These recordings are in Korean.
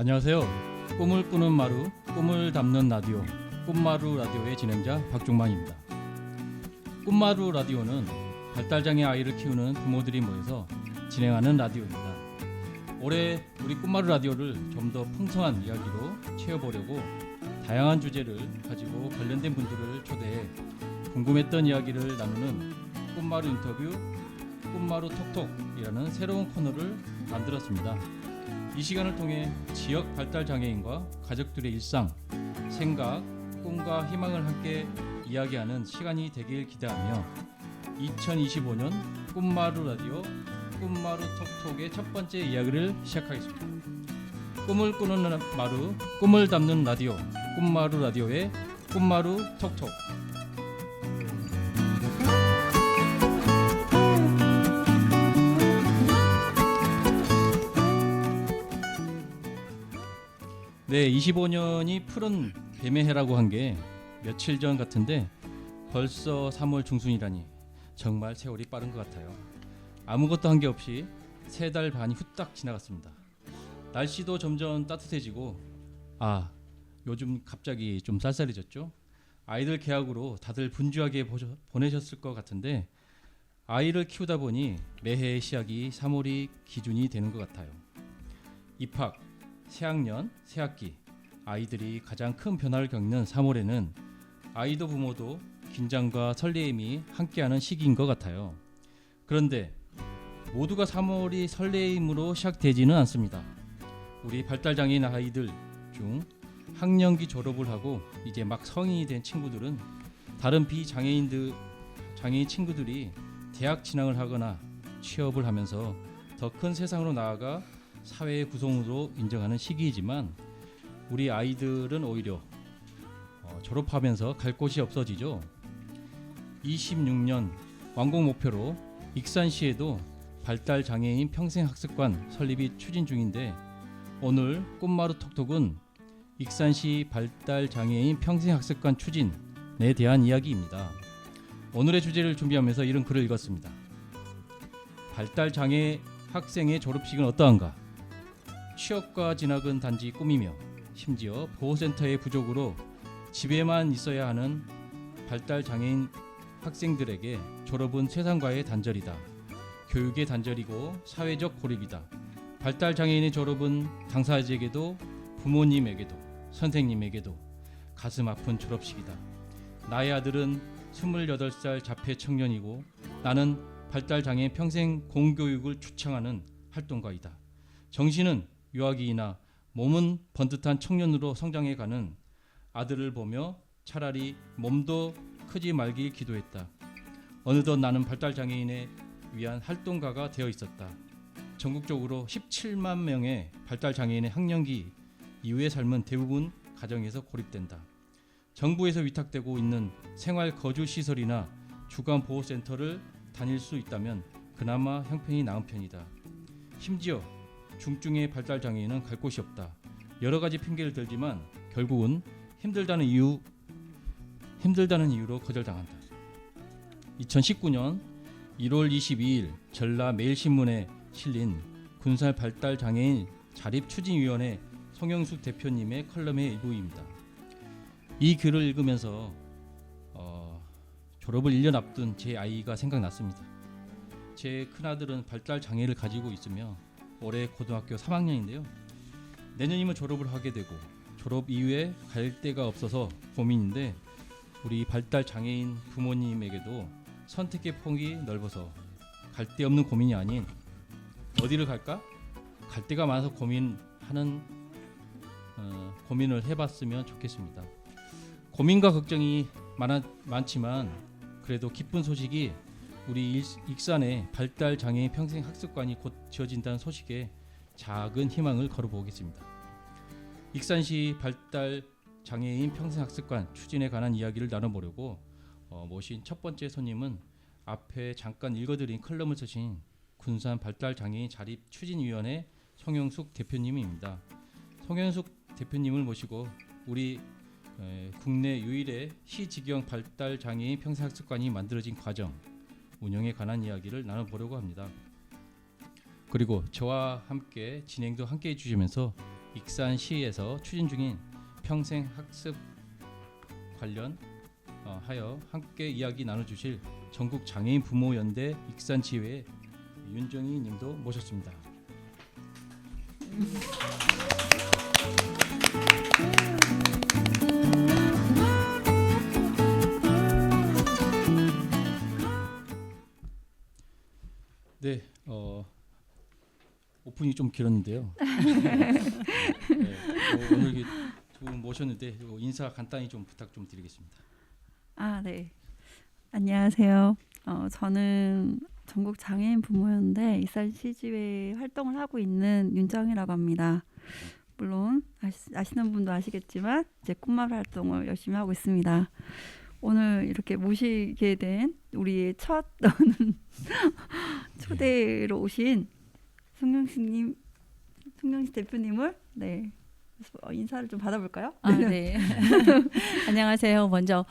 안녕하세요. 꿈을 꾸는 마루, 꿈을 담는 라디오, 꿈마루 라디오의 진행자 박종만입니다. 꿈마루 라디오는 발달장애 아이를 키우는 부모들이 모여서 진행하는 라디오입니다. 올해 우리 꿈마루 라디오를 좀 더 풍성한 이야기로 채워보려고 다양한 주제를 가지고 관련된 분들을 초대해 궁금했던 이야기를 나누는 꿈마루 인터뷰, 꿈마루 톡톡이라는 새로운 코너를 만들었습니다. 이 시간을 통해 지역 발달장애인과 가족들의 일상, 생각, 꿈과 희망을 함께 이야기하는 시간이 되길 기대하며 2025년 꿈마루 라디오 꿈마루 톡톡의 첫 번째 이야기를 시작하겠습니다. 꿈을 꾸는 마루, 꿈을 담는 라디오 꿈마루 라디오의 꿈마루 톡톡. 네, 25년이 푸른 뱀의 해라고 한 게 며칠 전 같은데 벌써 3월 중순이라니 정말 세월이 빠른 것 같아요. 아무것도 한 게 없이 3달 반이 후딱 지나갔습니다. 날씨도 점점 따뜻해지고 요즘 갑자기 좀 쌀쌀해졌죠. 아이들 개학으로 다들 분주하게 보내셨을 것 같은데 아이를 키우다 보니 매해의 시작이 3월이 기준이 되는 것 같아요. 입학, 새학년, 새학기, 아이들이 가장 큰 변화를 겪는 3월에는 아이도 부모도 긴장과 설레임이 함께하는 시기인 것 같아요. 그런데 모두가 3월이 설레임으로 시작되지는 않습니다. 우리 발달장애인 아이들 중 학년기 졸업을 하고 이제 막 성인이 된 친구들은 다른 비장애인 친구들이 대학 진학을 하거나 취업을 하면서 더 큰 세상으로 나아가 사회의 구성으로 인정하는 시기이지만 우리 아이들은 오히려 졸업하면서 갈 곳이 없어지죠. 26년 완공 목표로 익산시에도 발달장애인 평생학습관 설립이 추진 중인데 오늘 꿈마루 톡톡은 익산시 발달장애인 평생학습관 추진에 대한 이야기입니다. 오늘의 주제를 준비하면서 이런 글을 읽었습니다. 발달장애 학생의 졸업식은 어떠한가? 취업과 진학은 단지 꿈이며 심지어 보호센터의 부족으로 집에만 있어야 하는 발달장애인 학생들에게 졸업은 세상과의 단절이다. 교육의 단절이고 사회적 고립이다. 발달장애인의 졸업은 당사자에게도 부모님에게도 선생님에게도 가슴 아픈 졸업식이다. 나의 아들은 28살 자폐 청년이고 나는 발달장애인 평생 공교육을 추창하는 활동가이다. 정신은 유아기이나 몸은 번듯한 청년으로 성장해가는 아들을 보며 차라리 몸도 크지 말길 기도했다. 어느덧 나는 발달장애인에 위한 활동가가 되어 있었다. 전국적으로 17만 명의 발달장애인의 학년기 이후의 삶은 대부분 가정에서 고립된다. 정부에서 위탁되고 있는 생활거주시설이나 주간보호센터를 다닐 수 있다면 그나마 형편이 나은 편이다. 심지어 중증의 발달장애인은 갈 곳이 없다. 여러 가지 핑계를 들지만 결국은 힘들다는 이유로 거절당한다. 2019년 1월 22일 전라 매일신문에 실린 군산 발달장애인 자립추진위원회 송영숙 대표님의 컬럼의 일부입니다. 이 글을 읽으면서 졸업을 1년 앞둔 제 아이가 생각났습니다. 제 큰아들은 발달장애를 가지고 있으며 올해 고등학교 3학년인데요. 내년이면 졸업을 하게 되고 졸업 이후에 갈 데가 없어서 고민인데 우리 발달장애인 부모님에게도 선택의 폭이 넓어서 갈 데 없는 고민이 아닌 어디를 갈까? 갈 데가 많아서 고민을 해봤으면 좋겠습니다. 고민과 걱정이 많지만 그래도 기쁜 소식이 우리 익산에 발달장애인 평생학습관이 곧 지어진다는 소식에 작은 희망을 걸어보겠습니다. 익산시 발달장애인 평생학습관 추진에 관한 이야기를 나눠보려고 모신 첫 번째 손님은 앞에 잠깐 읽어드린 컬럼을 쓰신 군산 발달장애인 자립추진위원회 송영숙 대표님입니다. 송영숙 대표님을 모시고 우리 국내 유일의 시직영 발달장애인 평생학습관이 만들어진 과정, 운영에 관한 이야기를 나눠보려고 합니다. 그리고 저와 함께 진행도 함께 해주시면서 익산시에서 추진 중인 평생 학습 관련 하여 함께 이야기 나눠주실 전국 장애인 부모 연대 익산지회 윤정희 님도 모셨습니다. 네, 오픈이 좀 길었는데요. 네, 오늘 두 분 모셨는데 인사 간단히 좀 부탁 좀 드리겠습니다. 네. 안녕하세요. 저는 전국 장애인 부모연대 익산시지회 활동을 하고 있는 윤정희라고 합니다. 물론 아시는 분도 아시겠지만 이제 꿈마을 활동을 열심히 하고 있습니다. 오늘 이렇게 모시게 된 우리의 첫 초대로 오신 송영식 대표님을 인사를 좀 받아볼까요? 네. 안녕하세요. 먼저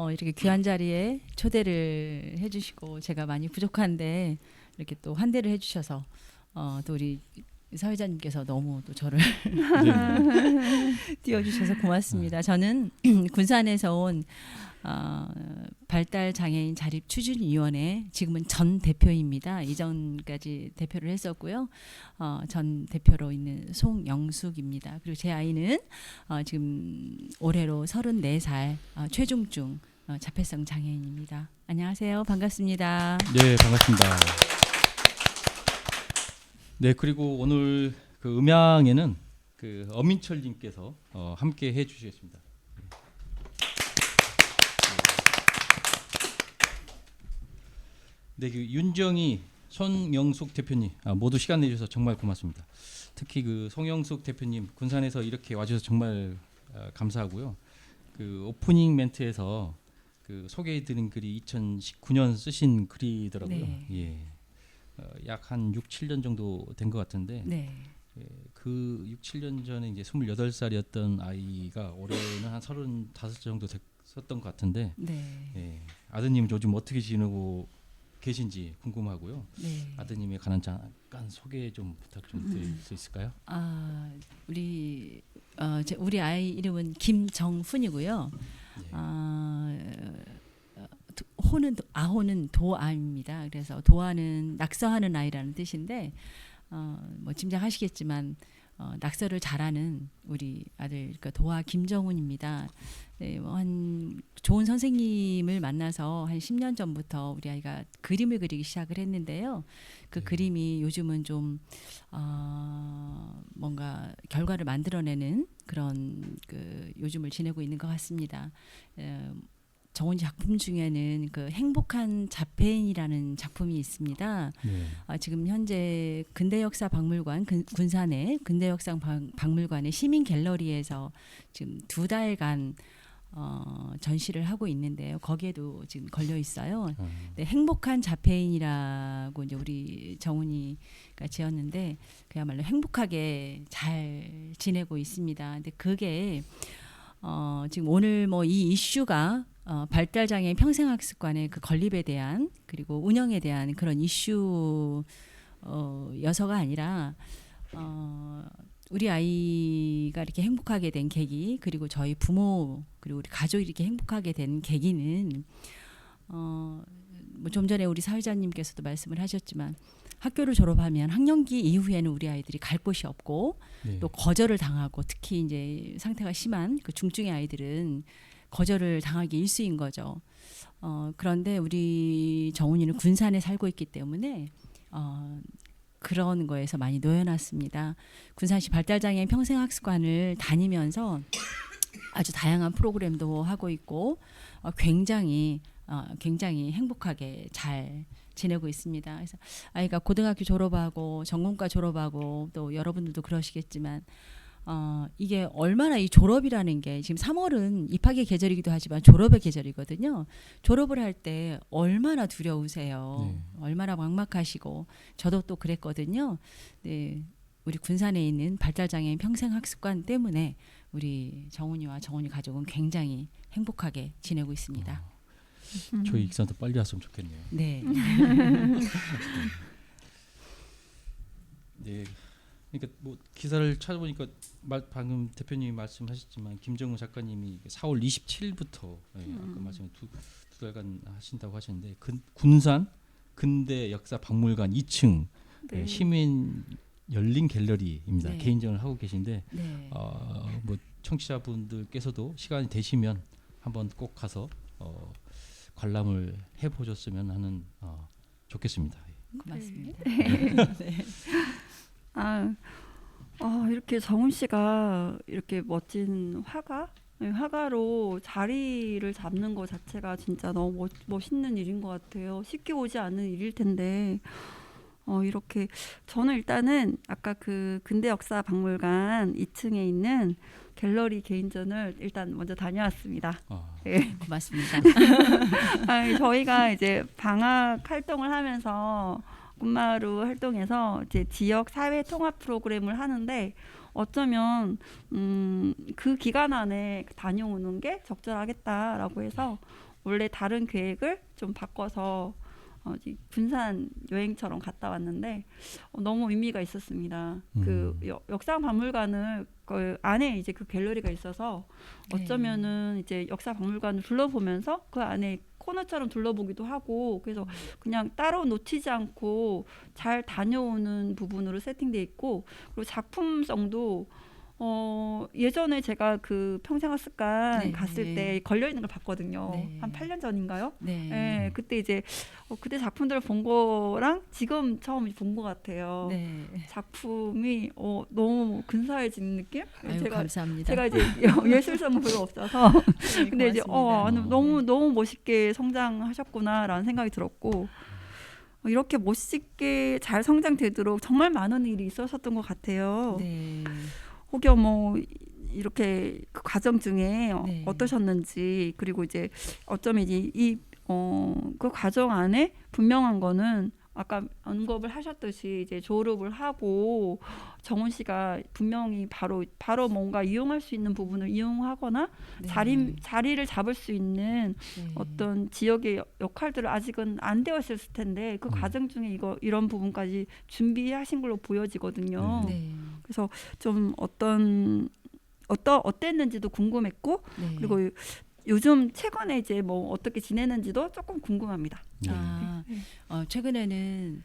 이렇게 귀한 자리에 초대를 해주시고 제가 많이 부족한데 이렇게 또 환대를 해주셔서 또 우리 사회자님께서 너무 또 저를 띄워주셔서 고맙습니다. 저는 군산에서 온 발달 장애인 자립 추진위원회 지금은 전 대표입니다. 이전까지 대표를 했었고요. 전 대표로 있는 송영숙입니다. 그리고 제 아이는 지금 올해로 34살 최중증 자폐성 장애인입니다. 안녕하세요. 반갑습니다. 네, 반갑습니다. 네, 그리고 오늘 그 음향에는 그 어민철님께서 함께 해주시겠습니다. 네, 그 윤정희, 손영숙 대표님 모두 시간 내주셔서 정말 고맙습니다. 특히 그 송영숙 대표님 군산에서 이렇게 와주셔서 정말 감사하고요. 그 오프닝 멘트에서 그 소개해드린 글이 2019년 쓰신 글이더라고요. 네. 예, 약 한 6, 7년 정도 된 것 같은데 네. 그 6, 7년 전에 이제 28살이었던 아이가 올해는 한 35 정도 됐었던 것 같은데 네. 예, 아드님 요즘 어떻게 지내고 계신지 궁금하고요. 네. 아드님에 관한 잠깐 소개 좀 부탁 좀 드릴 수 있을까요? 우리 아이 이름은 김정훈이고요. 아호는 도아입니다. 그래서 도아는 낙서하는 아이라는 뜻인데 뭐 짐작하시겠지만 낙서를 잘하는 우리 아들 그러니까 도아 김정훈입니다. 네, 한 좋은 선생님을 만나서 한 10년 전부터 우리 아이가 그림을 그리기 시작을 했는데요. 그 그림이 요즘은 좀 뭔가 결과를 만들어내는 그런 그 요즘을 지내고 있는 것 같습니다. 정훈이 작품 중에는 그 행복한 자폐인이라는 작품이 있습니다. 네. 지금 현재 근대역사 박물관 군산의 근대역사 박물관의 시민 갤러리에서 지금 2달간 전시를 하고 있는데요. 거기에도 지금 걸려 있어요. 네, 행복한 자폐인이라고 이제 우리 정훈이가 지었는데 그야말로 행복하게 잘 지내고 있습니다. 근데 그게 지금 오늘 뭐 이 이슈가 발달장애인 평생학습관의 그 건립에 대한 그리고 운영에 대한 그런 이슈 여서가 아니라 우리 아이가 이렇게 행복하게 된 계기 그리고 저희 부모 그리고 우리 가족이 이렇게 행복하게 된 계기는 뭐 좀 전에 우리 사회자님께서도 말씀을 하셨지만 학교를 졸업하면 학년기 이후에는 우리 아이들이 갈 곳이 없고 또 거절을 당하고 특히 이제 상태가 심한 그 중증의 아이들은 거절을 당하기 일쑤인 거죠. 그런데 우리 정훈이는 군산에 살고 있기 때문에 그런 거에서 많이 놓여놨습니다. 군산시 발달장애인 평생학습관을 다니면서 아주 다양한 프로그램도 하고 있고 굉장히 행복하게 잘 지내고 있습니다. 그래서 아이가 고등학교 졸업하고 전공과 졸업하고 또 여러분들도 그러시겠지만 이게 얼마나 이 졸업이라는 게 지금 3월은 입학의 계절이기도 하지만 졸업의 계절이거든요. 졸업을 할 때 얼마나 두려우세요. 얼마나 막막하시고 저도 또 그랬거든요. 네, 우리 군산에 있는 발달장애인 평생학습관 때문에 우리 정훈이와 정훈이 가족은 굉장히 행복하게 지내고 있습니다. 저희 익산도 빨리 왔으면 좋겠네요. 네. 네, 그러니까 뭐 기사를 찾아보니까 방금 대표님이 말씀하셨지만 김정우 작가님이 4월 27일부터 아까 말씀 두 달간 하신다고 하셨는데 군산 근대 역사 박물관 2층 네. 시민 열린 갤러리입니다. 네. 개인전을 하고 계신데 네. 뭐 청취자분들께서도 시간이 되시면 한번 꼭 가서 관람을 해보셨으면 하는 좋겠습니다. 고맙습니다. 이렇게 정훈 씨가 이렇게 멋진 화가로 자리를 잡는 것 자체가 진짜 너무 멋있는 일인 것 같아요. 쉽게 오지 않는 일일 텐데 이렇게 저는 일단은 아까 그 근대역사박물관 2층에 있는 갤러리 개인전을 일단 먼저 다녀왔습니다. 네. 고맙습니다. 저희가 이제 방학 활동을 하면서 꿈마루 활동에서 이제 지역 사회 통합 프로그램을 하는데 어쩌면 그 기간 안에 다녀오는 게 적절하겠다라고 해서 원래 다른 계획을 좀 바꿔서 군산 여행처럼 갔다 왔는데 너무 의미가 있었습니다. 그 역사박물관을 그 안에 이제 그 갤러리가 있어서 어쩌면은 이제 역사박물관을 둘러보면서 그 안에 코너처럼 둘러보기도 하고 그래서 그냥 따로 놓치지 않고 잘 다녀오는 부분으로 세팅돼 있고 그리고 작품성도 예전에 제가 그 평생학습관 네. 갔을 때 걸려 있는 걸 봤거든요. 네. 한 8년 전인가요? 네. 네, 그때 이제 그때 작품들을 본 거랑 지금 처음 본 것 같아요. 네. 작품이 너무 근사해지는 느낌? 아유, 감사합니다. 제가 이제 예술성은 별로 없어서 네, 근데 이제 고맙습니다. 너무 멋있게 성장하셨구나라는 생각이 들었고 이렇게 멋있게 잘 성장되도록 정말 많은 일이 있었던 것 같아요. 네. 혹여 뭐 이렇게 그 과정 중에 네. 어떠셨는지 그리고 이제 어쩌면 이제 그 과정 안에 분명한 거는 아까 언급을 하셨듯이 이제 졸업을 하고 정훈 씨가 분명히 바로 뭔가 이용할 수 있는 부분을 이용하거나 네. 자리를 잡을 수 있는 네. 어떤 지역의 역할들을 아직은 안 되어 있을 텐데 그 과정 중에 이런 부분까지 준비하신 걸로 보여지거든요. 네. 그래서 좀 어땠는지도 궁금했고 네. 그리고 요즘 최근에 이제 뭐 어떻게 지내는지도 조금 궁금합니다. 최근에는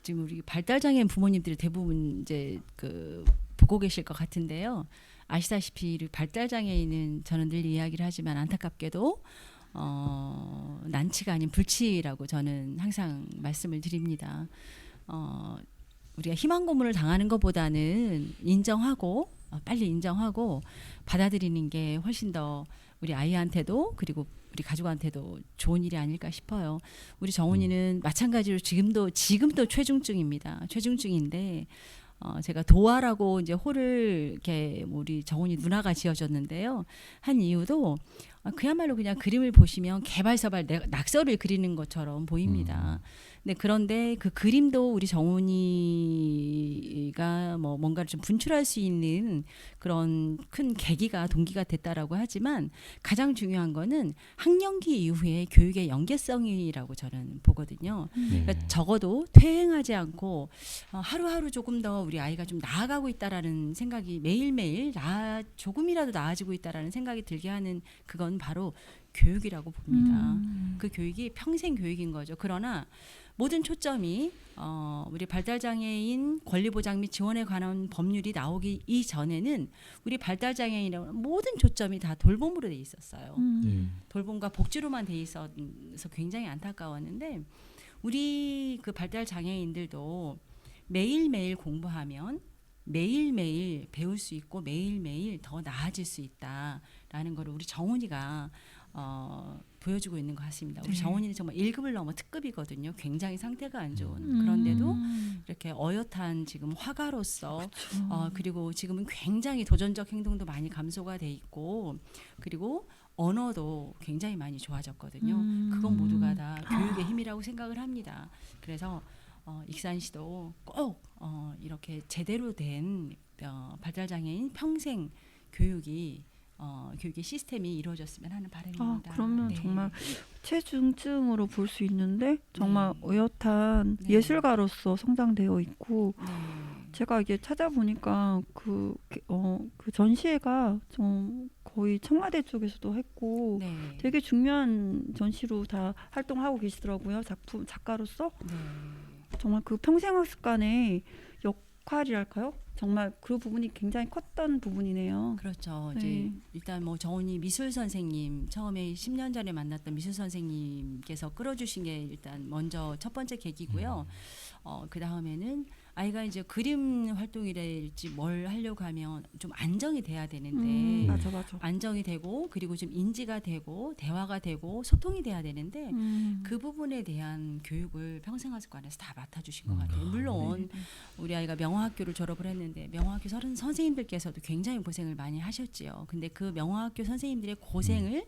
지금 우리 발달장애인 부모님들이 대부분 이제 그 보고 계실 것 같은데요. 아시다시피 발달장애인은 저는 늘 이야기를 하지만 안타깝게도 난치가 아닌 불치라고 저는 항상 말씀을 드립니다. 우리가 희망 고문을 당하는 것보다는 빨리 인정하고 받아들이는 게 훨씬 더 우리 아이한테도 그리고 우리 가족한테도 좋은 일이 아닐까 싶어요. 우리 정훈이는 마찬가지로 지금도 최중증입니다. 최중증인데 제가 도아라고 이제 호를 이렇게 우리 정훈이 누나가 지어줬는데요. 한 이유도 그야말로 그냥 그림을 보시면 개발서발 낙서를 그리는 것처럼 보입니다. 네, 그런데 그 그림도 우리 정훈이가 뭐 뭔가를 좀 분출할 수 있는 그런 큰 계기가 동기가 됐다라고 하지만 가장 중요한 거는 학령기 이후의 교육의 연계성이라고 저는 보거든요. 그러니까 적어도 퇴행하지 않고 하루하루 조금 더 우리 아이가 좀 나아가고 있다라는 생각이 매일매일 조금이라도 나아지고 있다라는 생각이 들게 하는 그건 바로 교육이라고 봅니다. 그 교육이 평생 교육인 거죠. 그러나 모든 초점이 우리 발달장애인 권리보장 및 지원에 관한 법률이 나오기 이전에는 우리 발달장애인이라는 모든 초점이 다 돌봄으로 돼 있었어요. 돌봄과 복지로만 돼 있어서 굉장히 안타까웠는데 우리 그 발달장애인들도 매일매일 공부하면 매일매일 배울 수 있고 매일매일 더 나아질 수 있다라는 걸 우리 정훈이가 보여주고 있는 것 같습니다. 우리 정훈이는 정말 1급을 넘어 특급이거든요. 굉장히 상태가 안 좋은. 그런데도 이렇게 어엿한 지금 화가로서 그리고 지금은 굉장히 도전적 행동도 많이 감소가 돼 있고 그리고 언어도 굉장히 많이 좋아졌거든요. 그건 모두가 다 교육의 힘이라고 생각을 합니다. 그래서 익산시도 꼭 이렇게 제대로 된 발달장애인 평생 교육이 교육의 시스템이 이루어졌으면 하는 바람입니다. 그러면 네. 정말 최중증으로 볼 수 있는데 정말 네. 의젓한 네. 예술가로서 성장되어 있고 네. 제가 이게 찾아보니까 그 전시회가 좀 거의 청와대 쪽에서도 했고 네. 되게 중요한 전시로 다 활동하고 계시더라고요. 작가로서 네. 정말 그 평생학습관의 역할이랄까요? 정말 그 부분이 굉장히 컸던 부분이네요. 그렇죠. 네. 이제 일단 뭐 정훈이 미술 선생님 처음에 10년 전에 만났던 미술 선생님께서 끌어주신 게 일단 먼저 첫 번째 계기고요. 그 다음에는 아이가 이제 그림 활동이랄지 뭘 하려고 하면 좀 안정이 돼야 되는데 맞아. 안정이 되고 그리고 좀 인지가 되고 대화가 되고 소통이 돼야 되는데 그 부분에 대한 교육을 평생학습관에서 다 맡아주신 것 같아요. 물론 우리 아이가 명화학교를 졸업을 했는데 명화학교 선생님들께서도 굉장히 고생을 많이 하셨지요. 근데 그 명화학교 선생님들의 고생을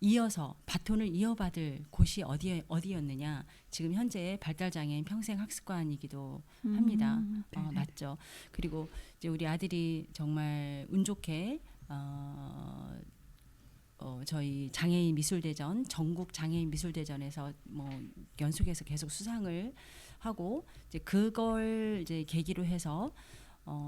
이어서 바톤을 이어받을 곳이 어디였느냐? 지금 현재 발달장애인 평생학습관이기도 합니다. 맞죠. 그리고 이제 우리 아들이 정말 운 좋게 저희 장애인 미술대전 전국 장애인 미술대전에서 뭐 연속해서 계속 수상을 하고 이제 그걸 이제 계기로 해서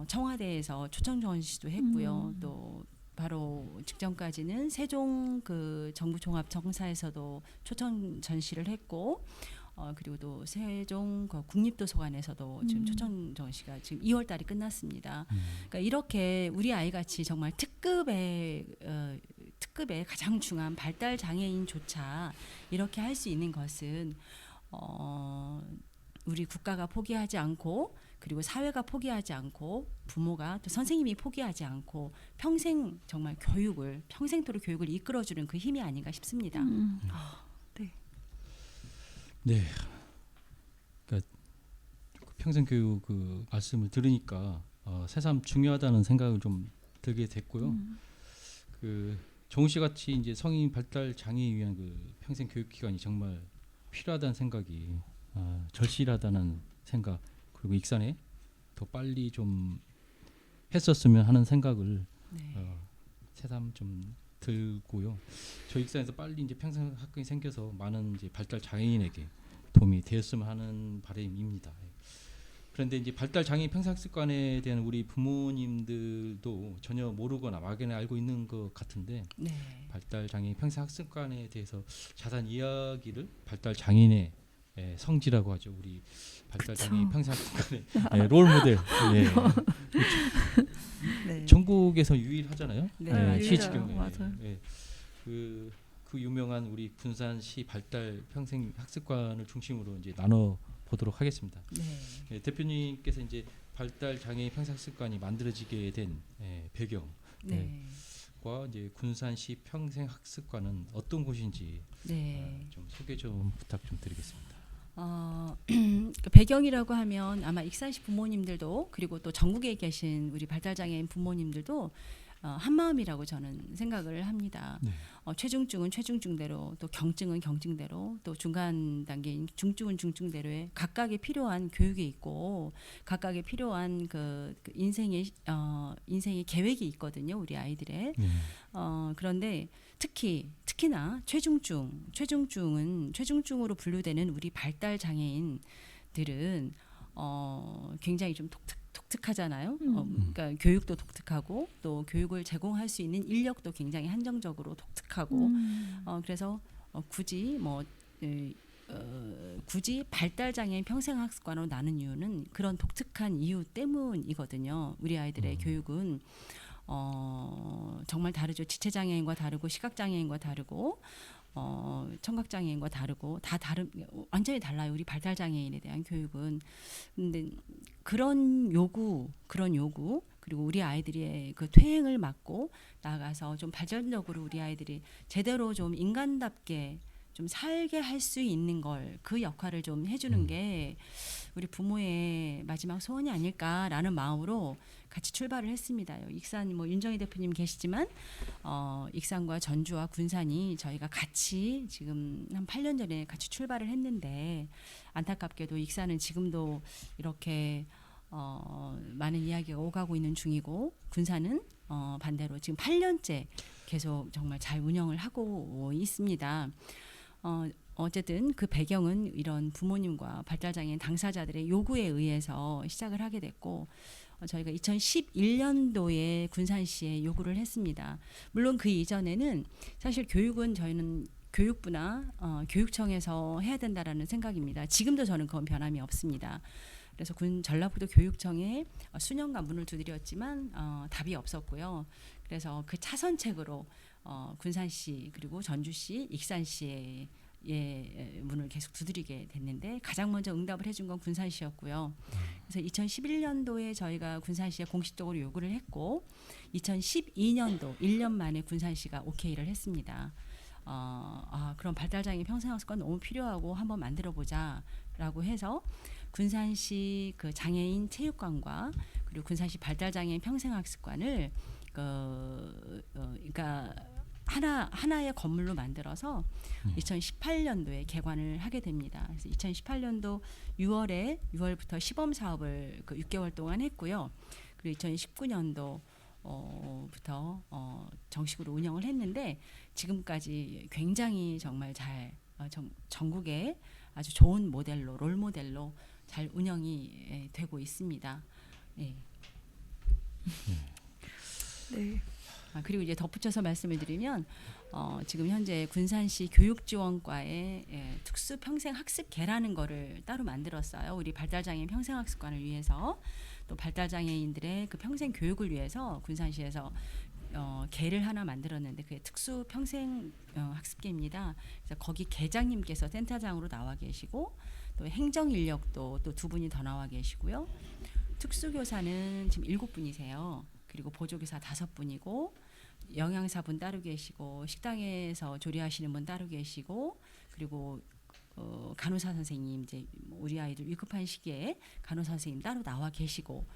청와대에서 초청 전시도 했고요. 또 바로 직전까지는 세종 그 정부종합청사에서도 초청 전시를 했고 그리고 또 세종 그 국립도서관에서도 지금 초청 전시가 지금 2월달에 끝났습니다. 그러니까 이렇게 우리 아이 같이 정말 특급의 가장 중요한 발달 장애인조차 이렇게 할 수 있는 것은 우리 국가가 포기하지 않고 그리고 사회가 포기하지 않고 부모가 또 선생님이 포기하지 않고 평생 정말 평생토록 교육을 이끌어주는 그 힘이 아닌가 싶습니다. 네. 그러니까 평생 교육 그 말씀을 들으니까 새삼 중요하다는 생각을 좀 들게 됐고요. 그 정우 씨 같이 이제 성인 발달 장애에 위한 그 평생 교육 기관이 정말 필요하다는 생각이 절실하다는 생각 그리고 익산에 더 빨리 좀 했었으면 하는 생각을 새삼 좀 들고요. 저희 익산에서 빨리 이제 평생 학교가 생겨서 많은 이제 발달 장애인에게 도움이 되었으면 하는 바람입니다. 그런데 이제 발달 장애인 평생학습관에 대한 우리 부모님들도 전혀 모르거나 막연히 알고 있는 것 같은데 발달 장애인 평생학습관에 대해서 자세한 이야기를 발달 장애인의 성지라고 하죠. 우리 발달 장애인 평생학습관의 롤 모델. 전국에서 유일하잖아요. 시지경. 맞아요. 그 유명한 우리 군산시 발달 평생학습관을 중심으로 이제 나눠 보도록 하겠습니다. 대표님께서 이제 발달 장애인 평생학습관이 만들어지게 된 배경. 과 이제 군산시 평생학습관은 어떤 곳인지 좀 소개 좀 부탁 좀 드리겠습니다. 그 배경이라고 하면 아마 익산시 부모님들도 그리고 또 전국에 계신 우리 발달장애인 부모님들도 한 마음이라고 저는 생각을 합니다. 최중증은 최중증대로 또 경증은 경증대로 또 중간 단계인 중증은 중증대로의 각각의 필요한 교육이 있고 각각의 필요한 그 인생의 계획이 있거든요. 우리 아이들의. 그런데 특히나 최중증은 최중증으로 분류되는 우리 발달 장애인들은 굉장히 좀 독특하잖아요. 그러니까 교육도 독특하고 또 교육을 제공할 수 있는 인력도 굉장히 한정적으로 독특하고 그래서 굳이 발달 장애인 평생학습관으로 나눈 이유는 그런 독특한 이유 때문이거든요. 우리 아이들의 교육은 정말 다르죠. 지체장애인과 다르고 시각장애인과 다르고 청각장애인과 다르고 완전히 달라요. 우리 발달장애인에 대한 교육은. 근데 그런 요구 그리고 우리 아이들의 그 퇴행을 막고 나아가서 좀 발전적으로 우리 아이들이 제대로 좀 인간답게 좀 살게 할 수 있는 그 역할을 좀 해주는 게 우리 부모의 마지막 소원이 아닐까라는 마음으로 같이 출발을 했습니다. 익산 윤정희 대표님 계시지만 익산과 전주와 군산이 저희가 같이 지금 한 8년 전에 같이 출발을 했는데 안타깝게도 익산은 지금도 이렇게 많은 이야기가 오가고 있는 중이고 군산은 반대로 지금 8년째 계속 정말 잘 운영을 하고 있습니다. 어쨌든 그 배경은 이런 부모님과 발달장애인 당사자들의 요구에 의해서 시작을 하게 됐고 저희가 2011년도에 군산시에 요구를 했습니다. 물론 그 이전에는 사실 교육은 저희는 교육부나 교육청에서 해야 된다라는 생각입니다. 지금도 저는 그건 변함이 없습니다. 그래서 전라북도 교육청에 수년간 문을 두드렸지만 답이 없었고요. 그래서 그 차선책으로 군산시 그리고 전주시, 익산시에 문을 계속 두드리게 됐는데 가장 먼저 응답을 해준 건 군산시였고요. 그래서 2011년도에 저희가 군산시에 공식적으로 요구를 했고 2012년도 1년 만에 군산시가 오케이를 했습니다. 그럼 발달장애인 평생학습관 너무 필요하고 한번 만들어보자라고 해서 군산시 그 장애인 체육관과 그리고 군산시 발달장애인 평생학습관을 그러니까 하나의 건물로 만들어서 2018년도에 개관을 하게 됩니다. 그래서 2018년도 6월부터 시범 사업을 6개월 동안 했고요. 그리고 2019년도 부터 정식으로 운영을 했는데 지금까지 굉장히 정말 잘 전국에 아주 좋은 모델로 롤 모델로 잘 운영이 되고 있습니다. 네. 네. 그리고 이제 덧붙여서 말씀을 드리면 지금 현재 군산시 교육지원과에 특수 평생학습계라는 거를 따로 만들었어요. 우리 발달장애인 평생학습관을 위해서 또 발달장애인들의 그 평생 교육을 위해서 군산시에서 계를 하나 만들었는데 그게 특수 평생 학습계입니다. 그래서 거기 계장님께서 센터장으로 나와 계시고 또 행정 인력도 또 2분이 더 나와 계시고요. 특수교사는 지금 7분이세요. 그리고 보조교사 5분이고 영양사분 따로 계시고 식당에서 조리하시는 분 따로 계시고 그리고 간호사 선생님 이제 우리 아이들 위급한 시기에 간호사 선생님 따로 나와 계시고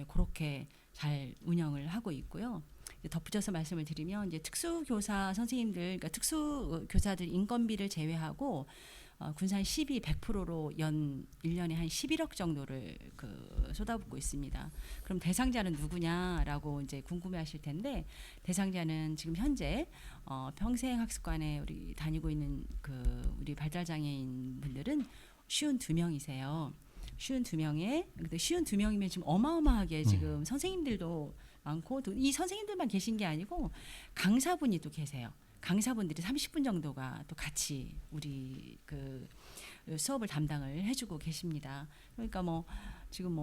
그렇게 잘 운영을 하고 있고요. 덧붙여서 말씀을 드리면 이제 특수교사 선생님들 그러니까 특수교사들 인건비를 제외하고 군산 시비 100%로 1년에 한 11억 정도를 쏟아붓고 있습니다. 그럼 대상자는 누구냐라고 이제 궁금해하실 텐데 대상자는 지금 현재 평생학습관에 우리 다니고 있는 우리 발달장애인 분들은 52명이세요. 52명에 근데 52명이면 지금 어마어마하게 지금 선생님들도 많고 또 이 선생님들만 계신 게 아니고 강사분이 또 계세요. 강사분들이 30분 정도가 또 같이 우리 수업을 담당을 해주고 계십니다. 그러니까 지금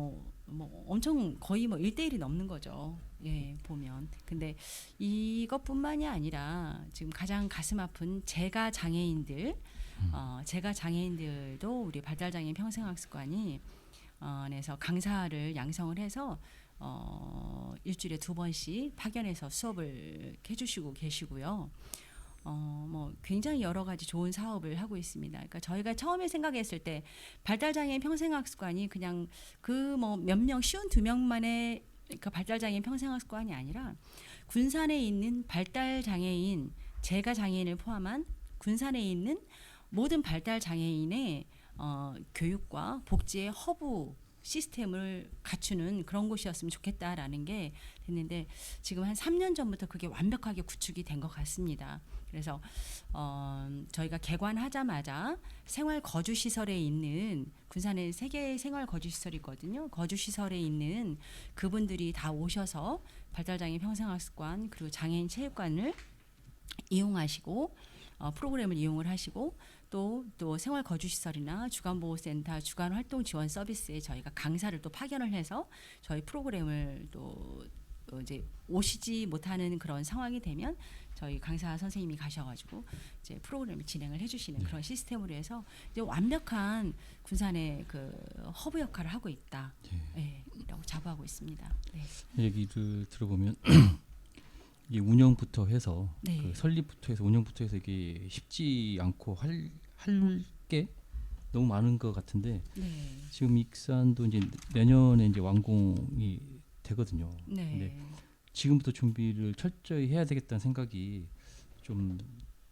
엄청 거의 1대1이 넘는 거죠. 예, 보면. 근데 이것뿐만이 아니라 지금 가장 가슴 아픈 제가 장애인들도 우리 발달장애인 평생학습관이 에서 강사를 양성을 해서 일주일에 2번씩 파견해서 수업을 해주시고 계시고요. 굉장히 여러 가지 좋은 사업을 하고 있습니다. 그러니까 저희가 처음에 생각했을 때 발달장애인 평생학습관이 그냥 몇 명, 52명만의 그러니까 발달장애인 평생학습관이 아니라 군산에 있는 발달장애인, 제가 장애인을 포함한 군산에 있는 모든 발달장애인의 교육과 복지의 허브 시스템을 갖추는 그런 곳이었으면 좋겠다라는 게 됐는데 지금 한 3년 전부터 그게 완벽하게 구축이 된 것 같습니다. 그래서 저희가 개관하자마자 생활 거주 시설에 있는 군산에 3개의 생활 거주 시설이 있거든요. 거주 시설에 있는 그분들이 다 오셔서 발달장애인 평생학습관 그리고 장애인 체육관을 이용하시고 프로그램을 이용을 하시고 또 생활 거주 시설이나 주간보호센터, 주간활동 지원 서비스에 저희가 강사를 또 파견을 해서 저희 프로그램을 또 이제 오시지 못하는 그런 상황이 되면 저희 강사 선생님이 가셔가지고 이제 프로그램을 진행을 해주시는 그런 시스템으로 해서 이제 완벽한 군산의 허브 역할을 하고 있다. 라고 자부하고 있습니다. 네. 얘기를 들어보면 이게 운영부터 해서 네. 설립부터 해서 운영부터 해서 이게 쉽지 않고 할 게 너무 많은 것 같은데 네. 지금 익산도 이제 내년에 이제 완공이 되거든요. 네. 근데 지금부터 준비를 철저히 해야 되겠다는 생각이 좀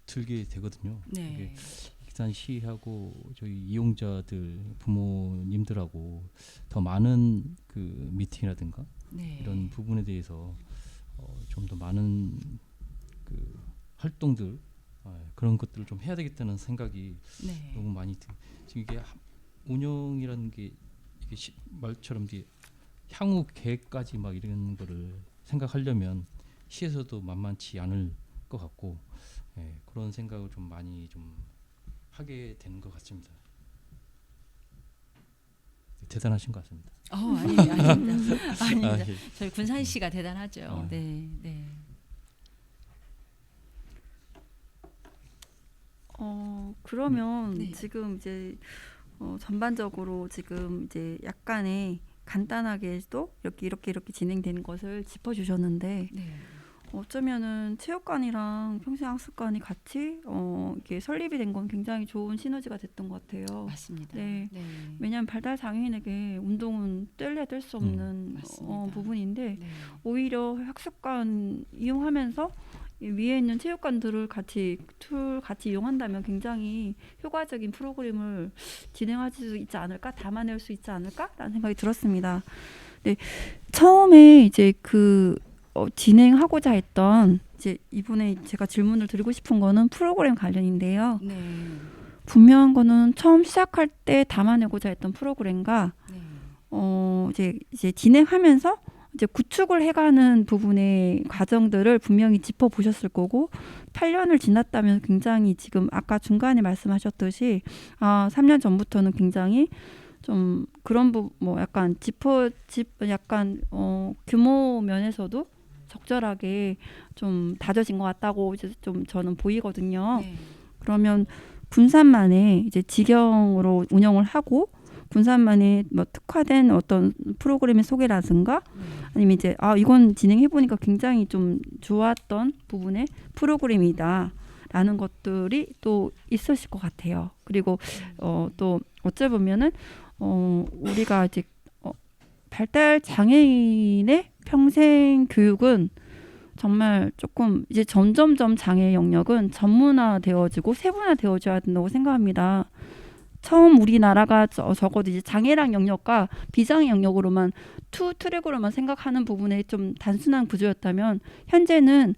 들게 되거든요. 네. 익산시하고 저희 이용자들 부모님들하고 더 많은 미팅이라든가 네. 이런 부분에 대해서 좀 더 많은 그 활동들 그런 것들을 좀 해야 되겠다는 생각이 네. 너무 많이 지금 이게 운영이라는 게 이게 말처럼 이게 향후 계획까지 막 이런 거를 생각하려면 시에서도 만만치 않을 것 같고 그런 생각을 좀 많이 좀 하게 되는 것 같습니다. 대단하신 것 같습니다. 아닙니다. 아닙니다. 아, 예. 저희 군산 씨가 대단하죠. 아. 네, 네. 그러면 네. 지금 이제 전반적으로 지금 이제 약간의 간단하게도 이렇게 진행되는 것을 짚어주셨는데 네. 어쩌면은 체육관이랑 평생학습관이 같이 이게 설립이 된 건 굉장히 좋은 시너지가 됐던 것 같아요. 맞습니다. 네. 네. 왜냐하면 발달 장애인에게 운동은 뗄래야 뗄 수 없는 맞습니다. 부분인데 네. 오히려 학습관 이용하면서 이 위에 있는 체육관들을 같이 이용한다면 굉장히 효과적인 프로그램을 진행할 수 있지 않을까, 담아낼 수 있지 않을까라는 생각이 들었습니다. 네, 처음에 이제 진행하고자 했던 이제 이번에 제가 질문을 드리고 싶은 거는 프로그램 관련인데요. 네. 분명한 거는 처음 시작할 때 담아내고자 했던 프로그램과 네. 이제 진행하면서 이제 구축을 해가는 부분의 과정들을 분명히 짚어보셨을 거고 8년을 지났다면 굉장히 지금 아까 중간에 말씀하셨듯이 3년 전부터는 굉장히 좀 그런 뭐 약간 약간 규모 면에서도 적절하게 좀 다져진 것 같다고 이제 좀 저는 보이거든요. 네. 그러면 군산만의 이제 직영으로 운영을 하고 군산만의 뭐 특화된 어떤 프로그램의 소개라든가 아니면 이제 이건 진행해 보니까 굉장히 좀 좋았던 부분의 프로그램이다라는 것들이 또 있으실 것 같아요. 그리고 또 어찌 보면은 우리가 이제 발달 장애인의 평생 교육은 정말 조금 이제 점점점 장애 영역은 전문화되어지고 세분화되어져야 된다고 생각합니다. 처음 우리나라가 적어도 이제 장애랑 영역과 비장애 영역으로만 투 트랙으로만 생각하는 부분에 좀 단순한 구조였다면 현재는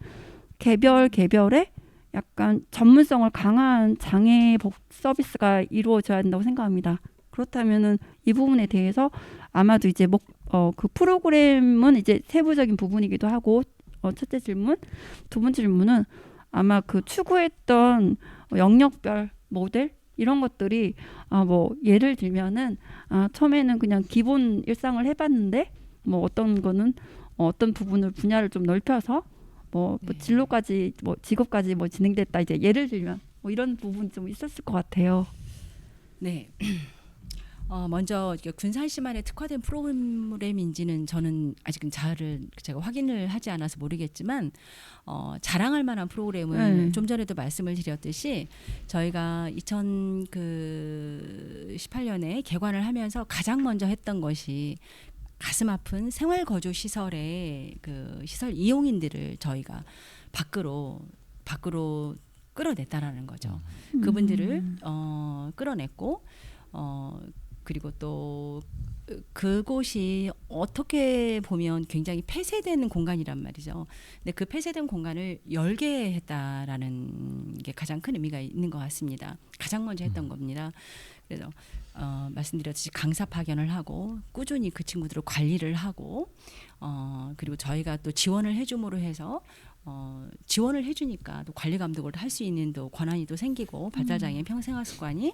개별의 약간 전문성을 강한 장애 복 서비스가 이루어져야 된다고 생각합니다. 그렇다면은 이 부분에 대해서 아마도 이제 그 프로그램은 이제 세부적인 부분이기도 하고 첫째 질문, 두 번째 질문은 아마 그 추구했던 영역별 모델 이런 것들이 뭐 예를 들면은 처음에는 그냥 기본 일상을 해봤는데 뭐 어떤 거는 어떤 부분을 분야를 좀 넓혀서 뭐 진로까지 뭐 직업까지 뭐 진행됐다 이제 예를 들면 뭐 이런 부분이 좀 있었을 것 같아요. 네. 먼저 군산 씨만의 특화된 프로그램인지는 저는 아직은 제가 확인을 하지 않아서 모르겠지만 자랑할 만한 프로그램은 좀 전에도 말씀을 드렸듯이 저희가 2018년에 개관을 하면서 가장 먼저 했던 것이 가슴 아픈 생활거주 시설의 그 시설 이용인들을 저희가 밖으로 끌어냈다라는 거죠. 그분들을 끌어냈고 그리고 또 그곳이 어떻게 보면 굉장히 폐쇄된 공간이란 말이죠. 근데 그 폐쇄된 공간을 열게 했다라는 게 가장 큰 의미가 있는 것 같습니다. 가장 먼저 했던 겁니다. 그래서 말씀드렸듯이 강사 파견을 하고 꾸준히 그 친구들을 관리를 하고 그리고 저희가 또 지원을 해줌으로 해서 지원을 해주니까 또 관리 감독을 할 수 있는 또 권한이 또 생기고 발달장애인 평생학습관이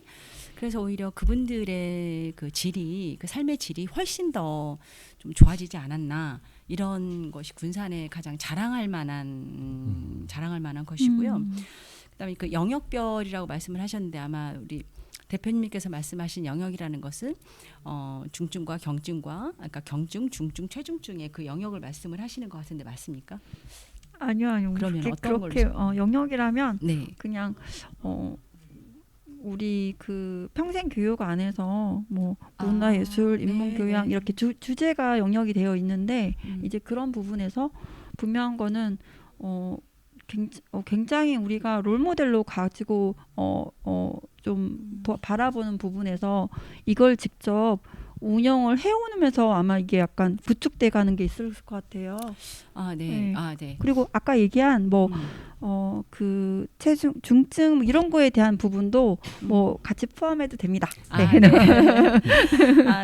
그래서 오히려 그분들의 그 삶의 질이 훨씬 더 좀 좋아지지 않았나 이런 것이 군산에 가장 자랑할 만한 것이고요. 그다음에 그 영역별이라고 말씀을 하셨는데 아마 우리 대표님께서 말씀하신 영역이라는 것은 중증과 경증과 그러니까 경증, 중증, 최중증의 그 영역을 말씀을 하시는 것 같은데 맞습니까? 아니요. 그러면 어떤 그렇게 영역이라면 네. 그냥 우리 그 평생 교육 안에서 뭐 문화예술, 인문교양 이렇게 주제가 영역이 되어 있는데 이제 그런 부분에서 분명한 거는 굉장히 우리가 롤모델로 가지고 좀 바라보는 부분에서 이걸 직접 운영을 해오면서 아마 이게 약간 구축돼 가는 게 있을 것 같아요. 네. 네. 그리고 아까 얘기한 뭐 그 체중 중증 뭐 이런 거에 대한 부분도 뭐 같이 포함해도 됩니다. 네. 네.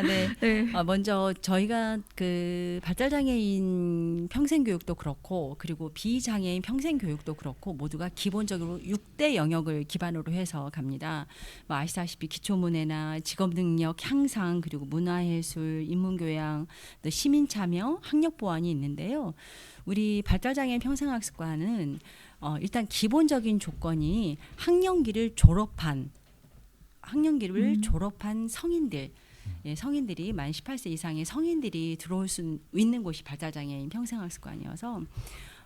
네. 네. 먼저 저희가 그 발달장애인 평생교육도 그렇고 그리고 비장애인 평생교육도 그렇고 모두가 기본적으로 6대 영역을 기반으로 해서 갑니다. 뭐 아시다시피 기초문해나 직업능력 향상 그리고 문화예술, 인문교양, 또 시민참여, 학력보완이 있는데요. 우리 발달장애인 평생학습관은 일단 기본적인 조건이 학령기를 졸업한 성인들, 성인들이 만 18세 이상의 성인들이 들어올 수 있는 곳이 발달장애인 평생학습관이어서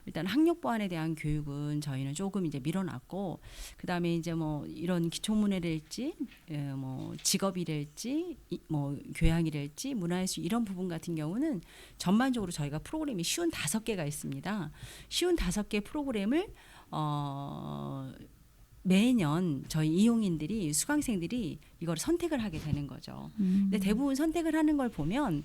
일단 학력 보완에 대한 교육은 저희는 조금 이제 밀어놨고 그다음에 이제 뭐 이런 기초문해랄지 뭐 직업이랄지 뭐 교양이랄지 문화예술 이런 부분 같은 경우는 전반적으로 저희가 프로그램이 쉬운 5개가 있습니다. 쉬운 5개 프로그램을 매년 저희 이용인들이 수강생들이 이걸 선택을 하게 되는 거죠. 근데 대부분 선택을 하는 걸 보면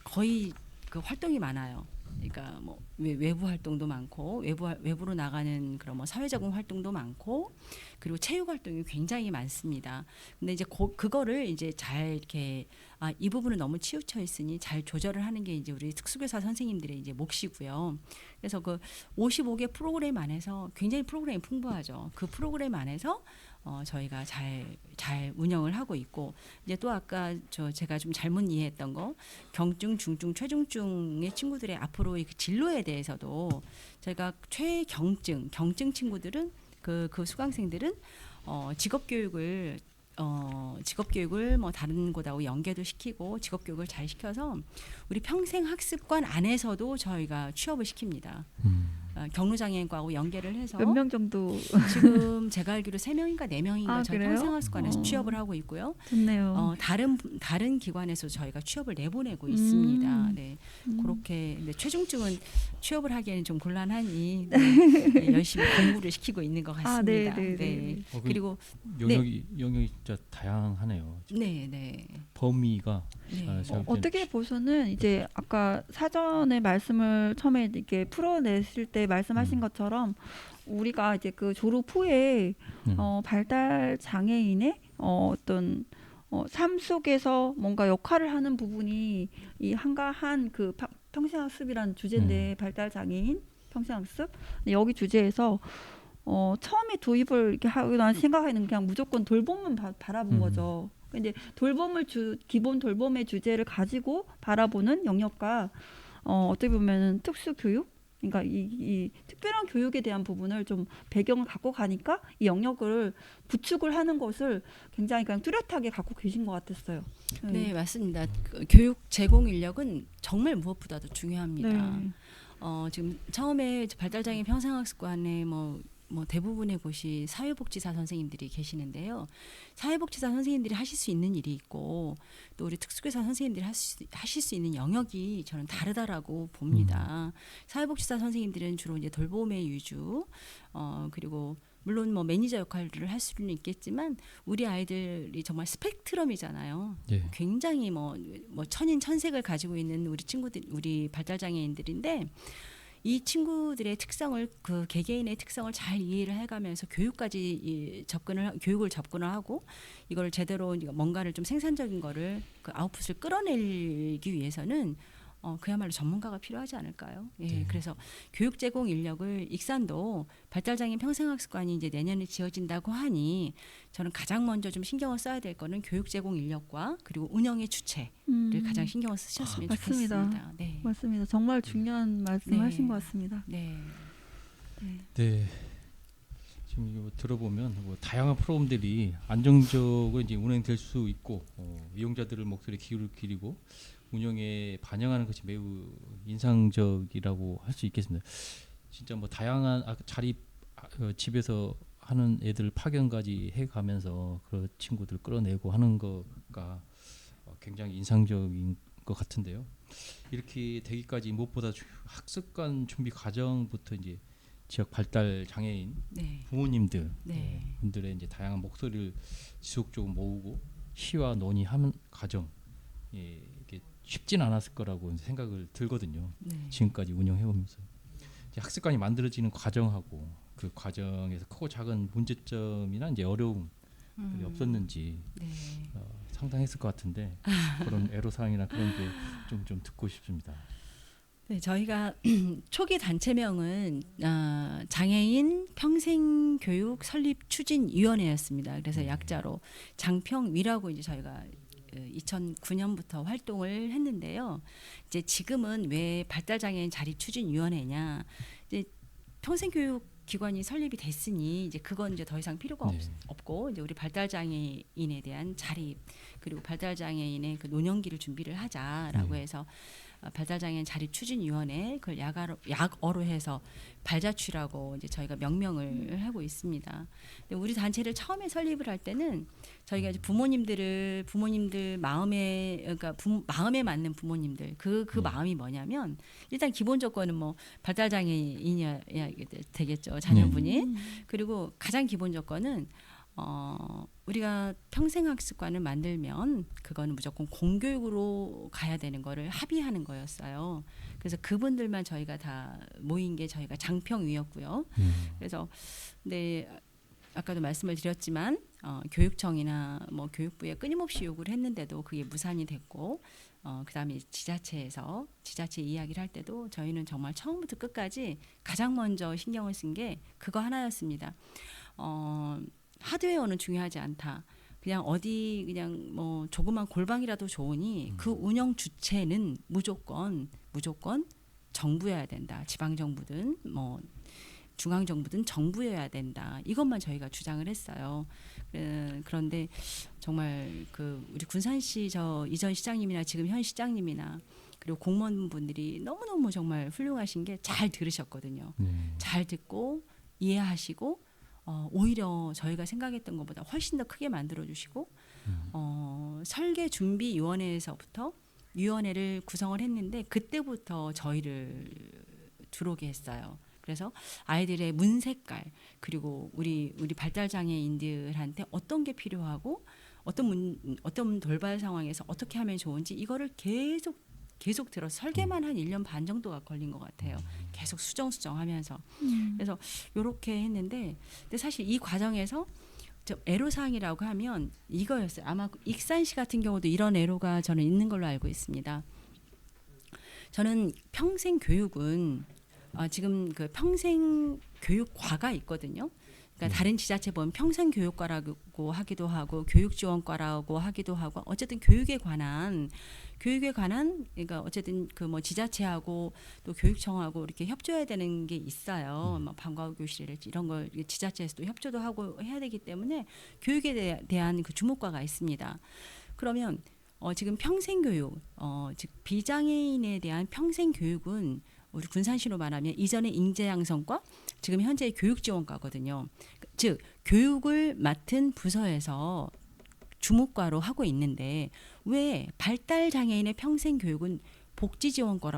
거의 그 활동이 많아요. 그러니까 뭐 외부 활동도 많고 외부로 나가는 그런 뭐 사회적인 활동도 많고 그리고 체육 활동이 굉장히 많습니다. 근데 이제 그거를 이제 잘 이렇게 이 부분은 너무 치우쳐 있으니 잘 조절을 하는 게 이제 우리 특수교사 선생님들의 이제 몫이고요. 그래서 그 55개 프로그램 안에서 굉장히 프로그램이 풍부하죠. 그 프로그램 안에서 저희가 잘 운영을 하고 있고 이제 또 아까 제가 좀 잘못 이해했던 거 경증, 중증, 최중증의 친구들의 앞으로 그 진로에 대해서도 저희가 경증 친구들은 그 수강생들은 직업교육을 뭐 다른 곳하고 연계도 시키고 직업교육을 잘 시켜서 우리 평생학습관 안에서도 저희가 취업을 시킵니다. 경로장애인과하고 연계를 해서 몇 명 정도 지금 제가 알기로 3명인가 4명인가 저희 그래요? 평생학습관에서 취업을 하고 있고요. 좋네요. 다른 기관에서 저희가 취업을 내보내고 있습니다. 네, 그렇게 근데 최중증은 취업을 하기에는 좀 곤란하니 네, 열심히 공부를 시키고 있는 것 같습니다. 네. 그리고 영역이 진짜 다양하네요. 네. 범위가 네. 어떻게 보서는 이제 아까 사전에 말씀을 처음에 이렇게 풀어냈을 때 말씀하신 것처럼 우리가 이제 그 졸업 후에 발달 장애인의 어떤 삶 속에서 뭔가 역할을 하는 부분이 이 한가한 그 평생학습이라는 주제인데 발달 장애인 평생학습 여기 주제에서 처음에 도입을 이렇게 하고 난 생각에는 그냥 무조건 돌봄만 바라본 거죠. 근데 기본 돌봄의 주제를 가지고 바라보는 영역과 어떻게 보면은 특수 교육, 그러니까 이 특별한 교육에 대한 부분을 좀 배경을 갖고 가니까 이 영역을 구축을 하는 것을 굉장히 그냥 뚜렷하게 갖고 계신 것 같았어요. 네, 맞습니다. 그 교육 제공 인력은 정말 무엇보다도 중요합니다. 네. 지금 처음에 발달장애인 평생학습관에 뭐 대부분의 곳이 사회복지사 선생님들이 계시는데요. 사회복지사 선생님들이 하실 수 있는 일이 있고 또 우리 특수교사 선생님들이 하실 수 있는 영역이 저는 다르다라고 봅니다. 사회복지사 선생님들은 주로 이제 돌봄의 위주 그리고 물론 뭐 매니저 역할을 할 수는 있겠지만 우리 아이들이 정말 스펙트럼이잖아요. 예. 굉장히 뭐 천인 천색을 가지고 있는 우리 친구들, 우리 발달장애인들인데 이 친구들의 특성을 그 개개인의 특성을 잘 이해를 해가면서 교육을 접근을 하고 이걸 제대로 뭔가를 좀 생산적인 거를 그 아웃풋을 끌어내기 위해서는 그야말로 전문가가 필요하지 않을까요? 예, 네. 그래서 교육 제공 인력을 익산도 발달장애인 평생학습관이 이제 내년에 지어진다고 하니 저는 가장 먼저 좀 신경을 써야 될 거는 교육 제공 인력과 그리고 운영의 주체를 가장 신경을 쓰셨으면 맞습니다. 좋겠습니다. 네. 맞습니다. 정말 중요한 말씀하신 것 같습니다. 네. 네. 지금 이거 들어보면 뭐 다양한 프로그램들이 안정적으로 이제 운행될 수 있고 이용자들의 목소리 기울이고 운영에 반영하는 것이 매우 인상적이라고 할 수 있겠습니다. 진짜 뭐 다양한 집에서 하는 애들 파견까지 해가면서 그 친구들 끌어내고 하는 거가 굉장히 인상적인 것 같은데요. 이렇게 되기까지 무엇보다 학습관 준비 과정부터 이제 지역 발달 장애인 부모님들 분들의 이제 다양한 목소리를 지속적으로 모으고 시와 논의하는 과정 이게 쉽진 않았을 거라고 생각을 들거든요. 네. 지금까지 운영해오면서 이제 학습관이 만들어지는 과정하고 그 과정에서 크고 작은 문제점이나 이제 어려움들이 없었는지 네. 상당했을 것 같은데 그런 애로사항이나 그런 게 좀 듣고 싶습니다. 네, 저희가 초기 단체명은 장애인 평생교육 설립 추진위원회였습니다. 그래서 약자로 장평위라고 이제 저희가 2009년부터 활동을 했는데요. 이제 지금은 왜 발달장애인 자립추진위원회냐? 이제 평생교육 기관이 설립이 됐으니 이제 그건 이제 더 이상 필요가 네. 없고 이제 우리 발달장애인에 대한 자립 그리고 발달장애인의 그 노년기를 준비를 하자라고 해서 발달장애인 자립추진위원회 그걸 약어로 해서 발자취라고 이제 저희가 명명을 하고 있습니다. 근데 우리 단체를 처음에 설립을 할 때는 저희가 이제 부모님들 마음에 그러니까 마음에 맞는 부모님들 그 마음이 뭐냐면 일단 기본 조건은 뭐 발달장애인이어야 되겠죠 자녀분이. 그리고 가장 기본 조건은 우리가 평생학습관을 만들면 그거는 무조건 공교육으로 가야 되는 거를 합의하는 거였어요. 그래서 그분들만 저희가 다 모인 게 저희가 장평위였고요. 그래서 근데 아까도 말씀을 드렸지만 교육청이나 뭐 교육부에 끊임없이 요구를 했는데도 그게 무산이 됐고 그다음에 지자체에서 지자체 이야기를 할 때도 저희는 정말 처음부터 끝까지 가장 먼저 신경을 쓴 게 그거 하나였습니다. 하드웨어는 중요하지 않다. 그냥 어디 그냥 뭐 조그만 골방이라도 좋으니 그 운영 주체는 무조건 정부여야 된다. 지방 정부든 뭐 중앙 정부든 정부여야 된다. 이것만 저희가 주장을 했어요. 그런데 정말 그 우리 군산시 저 이전 시장님이나 지금 현 시장님이나 그리고 공무원분들이 너무너무 정말 훌륭하신 게 잘 들으셨거든요. 잘 듣고 이해하시고 오히려 저희가 생각했던 것보다 훨씬 더 크게 만들어주시고 설계준비위원회에서부터 위원회를 구성을 했는데 그때부터 저희를 들어오게 했어요. 그래서 아이들의 문 색깔 그리고 우리 발달장애인들한테 어떤 게 필요하고 어떤 돌발 상황에서 어떻게 하면 좋은지 이거를 계속 들어서 설계만 한 1년 반 정도가 걸린 것 같아요. 계속 수정하면서. 그래서 이렇게 했는데 근데 사실 이 과정에서 애로사항이라고 하면 이거였어요. 아마 익산시 같은 경우도 이런 애로가 저는 있는 걸로 알고 있습니다. 저는 평생교육은 지금 그 평생교육과가 있거든요. 그러니까 다른 지자체 보면 평생교육과라고 하기도 하고 교육지원과라고 하기도 하고 어쨌든 교육에 관한 그러니까 어쨌든 그 뭐 지자체하고 또 교육청하고 이렇게 협조해야 되는 게 있어요. 뭐 방과후 교실이랄지 이런 걸 지자체에서도 협조도 하고 해야 되기 때문에 교육에 대한 그 주목과가 있습니다. 그러면 지금 평생교육 즉 비장애인에 대한 평생교육은 우리 군산시로 말하면 이전에 인재양성과 지금 현재 교육지원과거든요. 즉 교육을 맡은 부서에서 주목과로 하고 있는데 왜 발달장애인의 평생교육은 복지지원과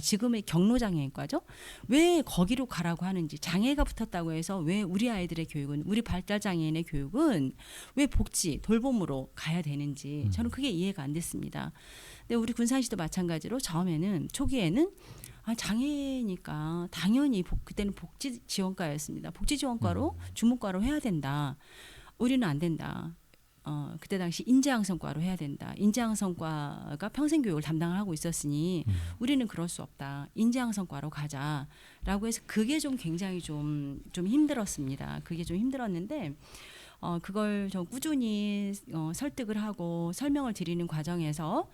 지금의 경로장애인과죠. 왜 거기로 가라고 하는지 장애가 붙었다고 해서 왜 우리 아이들의 교육은 우리 발달장애인의 교육은 왜 돌봄으로 가야 되는지 저는 그게 이해가 안 됐습니다. 근데 우리 군산시도 마찬가지로 초기에는 장애니까 당연히 그때는 복지지원과였습니다. 복지지원과로 주목과로 해야 된다. 우리는 안 된다. 그때 당시 인재양성과로 해야 된다. 인재양성과가 평생교육을 담당을 하고 있었으니 우리는 그럴 수 없다. 인재양성과로 가자라고 해서 그게 좀 굉장히 좀 힘들었습니다. 그게 좀 힘들었는데 그걸 좀 꾸준히 설득을 하고 설명을 드리는 과정에서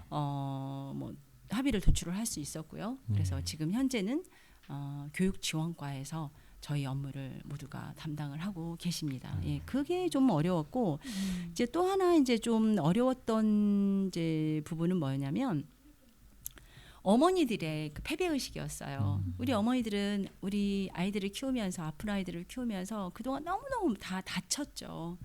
뭐 합의를 도출을 할 수 있었고요. 그래서 지금 현재는 교육지원과에서 저희 업무를 모두가 담당을 하고 계십니다. 예, 그게 좀 어려웠고 이제 또 하나 이제 좀 어려웠던 이제 부분은 뭐냐면 어머니들의 그 패배 의식이었어요. 우리 어머니들은 우리 아이들을 키우면서 아픈 아이들을 키우면서 그동안 너무너무 다 다쳤죠.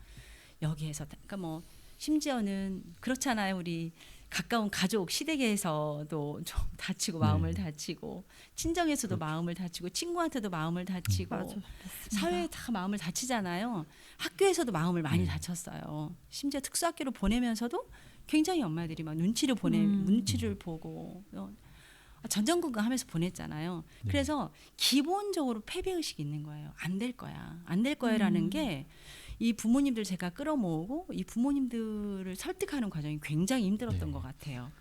여기에서 그러니까 뭐 심지어는 그렇잖아요. 우리 가까운 가족 시댁에서도 좀 다치고 네. 마음을 다치고 친정에서도 마음을 다치고 친구한테도 마음을 다치고 맞아. 사회에 다 마음을 다치잖아요. 학교에서도 마음을 많이 네. 다쳤어요. 심지어 특수학교로 보내면서도 굉장히 엄마들이 막 눈치를 보고 전전긍긍하면서 보냈잖아요. 네. 그래서 기본적으로 패배 의식이 있는 거예요. 안 될 거야, 안 될 거야라는 게 이 부모님들 제가 끌어모으고 이 부모님들을 설득하는 과정이 굉장히 힘들었던 네. 것 같아요.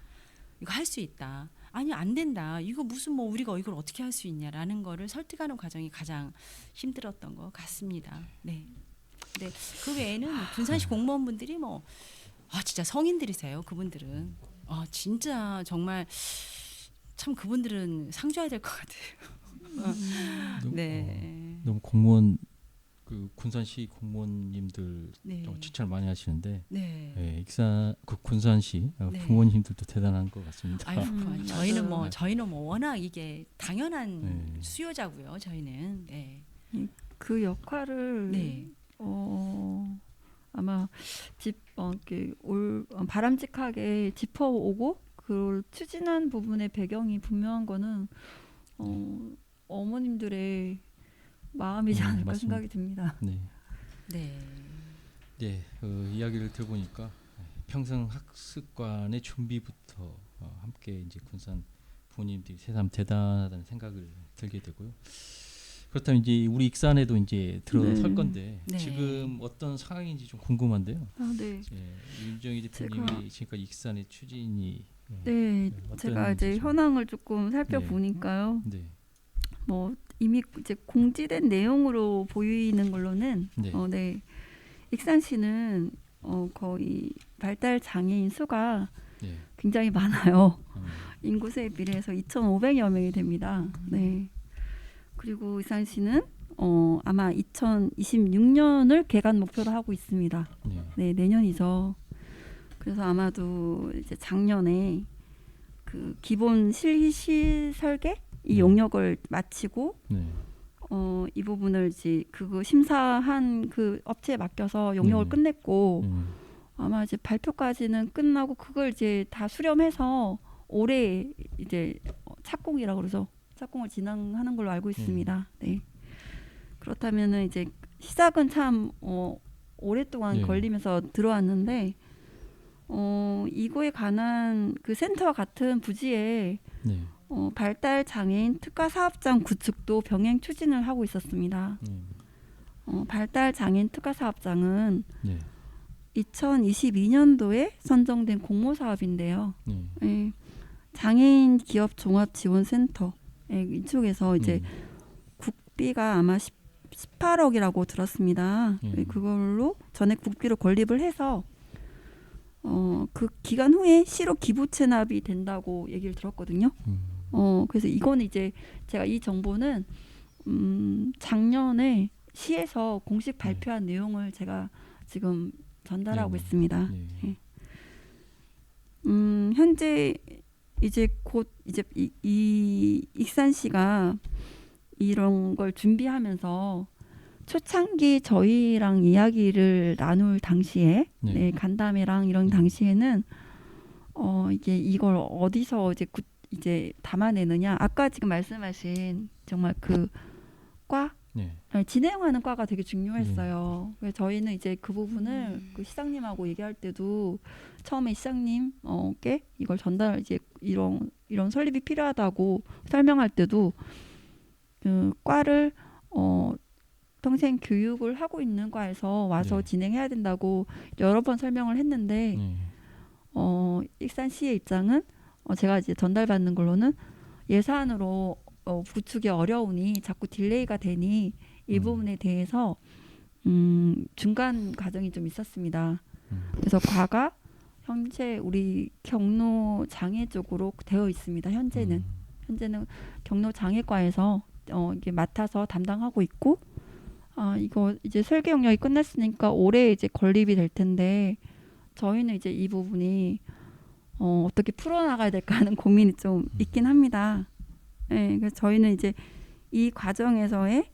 이거 할 수 있다. 아니 안 된다. 이거 무슨 뭐 우리가 이걸 어떻게 할 수 있냐라는 거를 설득하는 과정이 가장 힘들었던 것 같습니다. 네. 네. 그 외에는 군산시 공무원분들이 뭐 진짜 성인들이세요. 그분들은 진짜 정말 참 그분들은 상 줘야 될 것 같아요. 네. 너무 공무원 그 군산시 공무원님들 네. 칭찬을 많이 하시는데 네. 네, 익산 그 군산시 네. 부모님들도 대단한 것 같습니다. 아유, 저희는 맞아요. 저희는 워낙 이게 당연한 네. 수요자고요. 저희는 네. 그 역할을 네. 아마 바람직하게 짚어오고 그걸 추진한 부분의 배경이 분명한 거는 어머님들의 마음이지 않을까 맞습니다. 생각이 듭니다. 네, 네. 네, 이야기를 들어보니까 평생 학습관의 준비부터 함께 이제 군산 부모님들이 새삼 대단하다는 생각을 들게 되고요. 그렇다면 이제 우리 익산에도 이제 들어설 네. 건데 네. 지금 어떤 상황인지 좀 궁금한데요. 네. 윤정희 대표님이 지금까지 익산의 추진이 네, 어떤 제가 이제 일인지 좀- 현황을 조금 살펴보니까요. 네, 뭐 이미 이제 공지된 내용으로 보이는 걸로는 네, 네. 익산시는 거의 발달 장애인 수가 네, 굉장히 많아요. 음, 인구수에 비례해서 2,500여 명이 됩니다. 네. 그리고 익산시는 아마 2026년을 개관 목표로 하고 있습니다. 네, 네, 내년이죠. 그래서 아마도 이제 작년에 그 기본 실시 설계 이 네. 용역을 마치고 네, 이 부분을 이제 그거 심사한 그 업체에 맡겨서 용역을 네. 끝냈고 아마 이제 발표까지는 끝나고 그걸 이제 다 수렴해서 올해 이제 착공이라고 그러죠. 착공을 진행하는 걸로 알고 있습니다. 네. 그렇다면은 이제 시작은 참 오랫동안 네. 걸리면서 들어왔는데 이거에 관한 그 센터와 같은 부지에 네, 발달 장애인 특화 사업장 구축도 병행 추진을 하고 있었습니다. 발달 장애인 특화 사업장은 네, 2022년도에 선정된 공모 사업인데요. 네, 예, 장애인 기업 종합 지원센터 이쪽에서 이제 국비가 아마 18억이라고 들었습니다. 그걸로 전액 국비로 건립을 해서 그 기간 후에 시로 기부 체납이 된다고 얘기를 들었거든요. 그래서 이거는 이제 제가 이 정보는 작년에 시에서 공식 발표한 내용을 제가 지금 전달하고 네. 있습니다. 네. 현재 이제 곧 이제 이 익산시가 이런 걸 준비하면서 초창기 저희랑 이야기를 나눌 당시에 네. 네, 간담회랑 이런 당시에는 이게 이걸 어디서 이제 담아내느냐 아까 지금 말씀하신 정말 그 과 네. 진행하는 과가 되게 중요했어요. 그래서 저희는 이제 그 부분을 그 시장님하고 얘기할 때도 처음에 시장님께 이걸 전달 이제 이런 설립이 필요하다고 설명할 때도 그 과를 평생 교육을 하고 있는 과에서 와서 네. 진행해야 된다고 여러 번 설명을 했는데 네. 익산시의 입장은 제가 이제 전달받는 걸로는 예산으로 구축이 어려우니 자꾸 딜레이가 되니 이 부분에 대해서 중간 과정이 좀 있었습니다. 그래서 과가 현재 우리 경로 장애 쪽으로 되어 있습니다. 현재는 경로 장애과에서 이게 맡아서 담당하고 있고 이거 이제 설계 용역이 끝났으니까 올해 이제 건립이 될 텐데 저희는 이제 이 부분이 어떻게 풀어나가야 될까 하는 고민이 좀 있긴 합니다. 네, 그래서 저희는 이제 이 과정에서의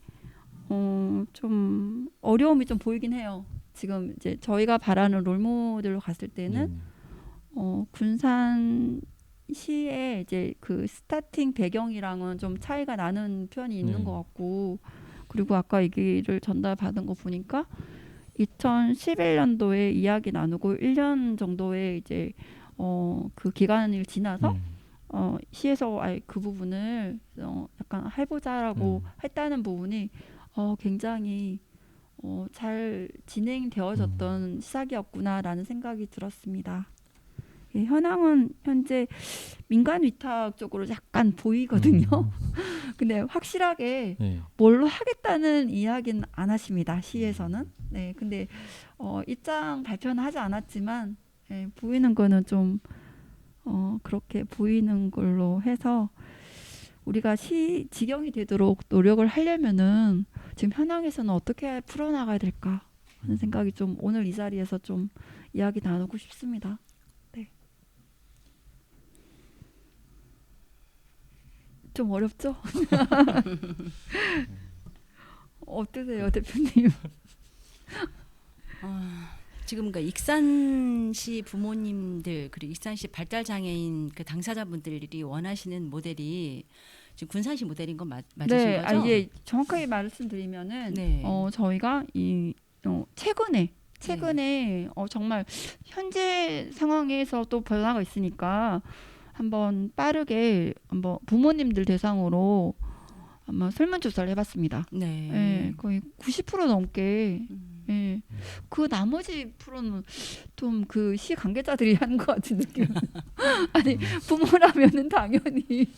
좀 어려움이 좀 보이긴 해요. 지금 이제 저희가 바라는 롤모델로 갔을 때는 군산시의 이제 그 스타팅 배경이랑은 좀 차이가 나는 편이 있는 네. 것 같고, 그리고 아까 얘기를 전달받은 거 보니까 2011년도에 이야기 나누고 1년 정도의 이제 그 기간을 지나서 시에서 아예 그 부분을 약간 해보자라고 했다는 부분이 굉장히 잘 진행되어졌던 시작이었구나라는 생각이 들었습니다. 예, 현황은 현재 민간 위탁 쪽으로 약간 보이거든요. 근데 확실하게 네. 뭘로 하겠다는 이야기는 안 하십니다. 시에서는. 네, 근데 입장 발표는 하지 않았지만 예, 보이는 거는 좀 그렇게 보이는 걸로 해서 우리가 시 지경이 되도록 노력을 하려면은 지금 현황에서는 어떻게 풀어나가야 될까 하는 생각이 좀 오늘 이 자리에서 좀 이야기 나누고 싶습니다. 네. 좀 어렵죠? 어떠세요, 대표님? 지금 그러니까 익산시 부모님들 그리고 익산시 발달 장애인 그 당사자분들이 원하시는 모델이 지금 군산시 모델인 건 맞으신 네, 거죠? 이게 정확하게 말씀드리면은 네. 저희가 이 최근에 정말 현재 상황에서 또 변화가 있으니까 한번 빠르게 한번 부모님들 대상으로 한번 설문조사를 해봤습니다. 네. 예, 거의 90% 넘게. 예, 그 나머지 프로는 좀 그 시 관계자들이 하는 것 같은 느낌. 아니 부모라면은 당연히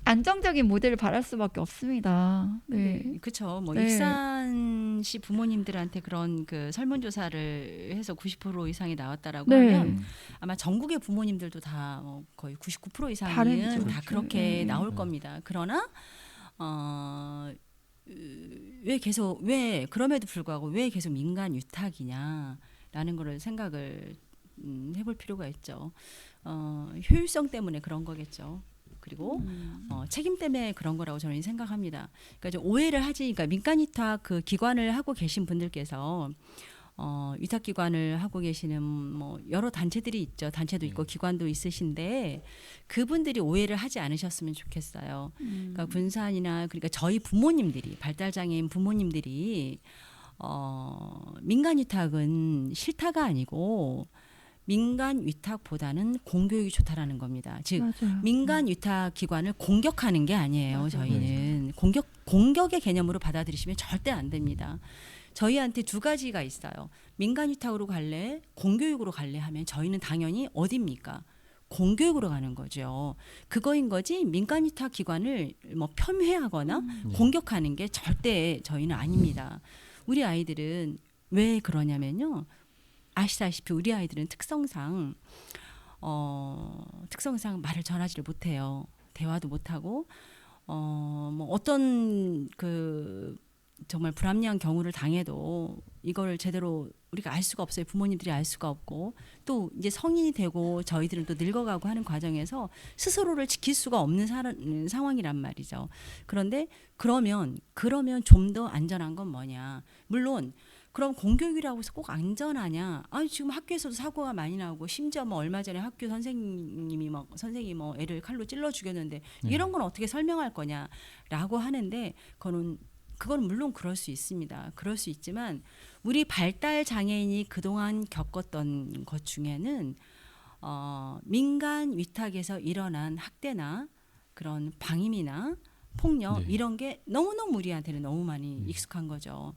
안정적인 모델을 바랄 수밖에 없습니다. 네. 그렇죠. 뭐 네. 익산시 부모님들한테 그런 그 설문조사를 해서 90% 이상이 나왔다라고 네. 하면 아마 전국의 부모님들도 다 거의 99% 이상은 바람이죠. 다 그렇게 네. 나올 겁니다. 그러나 왜 그럼에도 불구하고 왜 계속 민간 위탁이냐라는 거를 생각을 해볼 필요가 있죠. 효율성 때문에 그런 거겠죠. 그리고 책임 때문에 그런 거라고 저는 생각합니다. 그러니까 좀 오해를 하지, 그러니까 민간 위탁 그 기관을 하고 계신 분들께서 위탁 기관을 하고 계시는 뭐 여러 단체들이 있죠. 단체도 있고 기관도 있으신데 그분들이 오해를 하지 않으셨으면 좋겠어요. 그러니까 군산이나 그러니까 저희 부모님들이 발달장애인 부모님들이 민간 위탁은 싫다가 아니고 민간 위탁보다는 공교육이 좋다라는 겁니다. 즉 맞아요. 민간 위탁 기관을 공격하는 게 아니에요. 맞아요. 저희는 공격의 개념으로 받아들이시면 절대 안 됩니다. 저희한테 두 가지가 있어요. 민간 위탁으로 갈래, 공교육으로 갈래 하면 저희는 당연히 어디입니까? 공교육으로 가는 거죠. 그거인 거지 민간 위탁 기관을 뭐 폄훼하거나 공격하는 게 절대 저희는 아닙니다. 우리 아이들은 왜 그러냐면요. 아시다시피 우리 아이들은 특성상 말을 전하지를 못해요. 대화도 못하고 뭐 어떤 그 정말 불합리한 경우를 당해도 이걸 제대로 우리가 알 수가 없어요. 부모님들이 알 수가 없고 또 이제 성인이 되고 저희들은 또 늙어가고 하는 과정에서 스스로를 지킬 수가 없는 상황이란 말이죠. 그런데 그러면 좀 더 안전한 건 뭐냐? 물론 그럼 공교육이라고 해서 꼭 안전하냐? 지금 학교에서도 사고가 많이 나오고 심지어 뭐 얼마 전에 학교 선생님이 뭐 애를 칼로 찔러 죽였는데 이런 건 어떻게 설명할 거냐라고 하는데 그건 물론 그럴 수 있습니다. 그럴 수 있지만 우리 발달 장애인이 그동안 겪었던 것 중에는 민간 위탁에서 일어난 학대나 그런 방임이나 폭력 이런 게 너무너무 우리한테는 너무 많이 익숙한 거죠.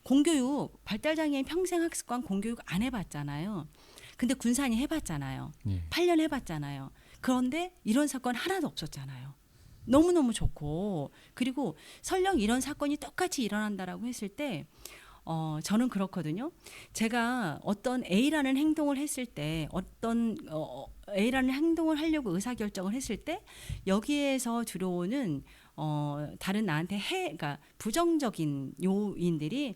공교육, 발달장애인 평생학습관 공교육 안 해봤잖아요. 근데 군산이 해봤잖아요. 8년 해봤잖아요. 그런데 이런 사건 하나도 없었잖아요. 너무너무 좋고 그리고 설령 이런 사건이 똑같이 일어난다라고 했을 때 저는 그렇거든요. 제가 어떤 A라는 행동을 했을 때 A라는 행동을 하려고 의사결정을 했을 때 여기에서 들어오는 다른 나한테 그러니까 부정적인 요인들이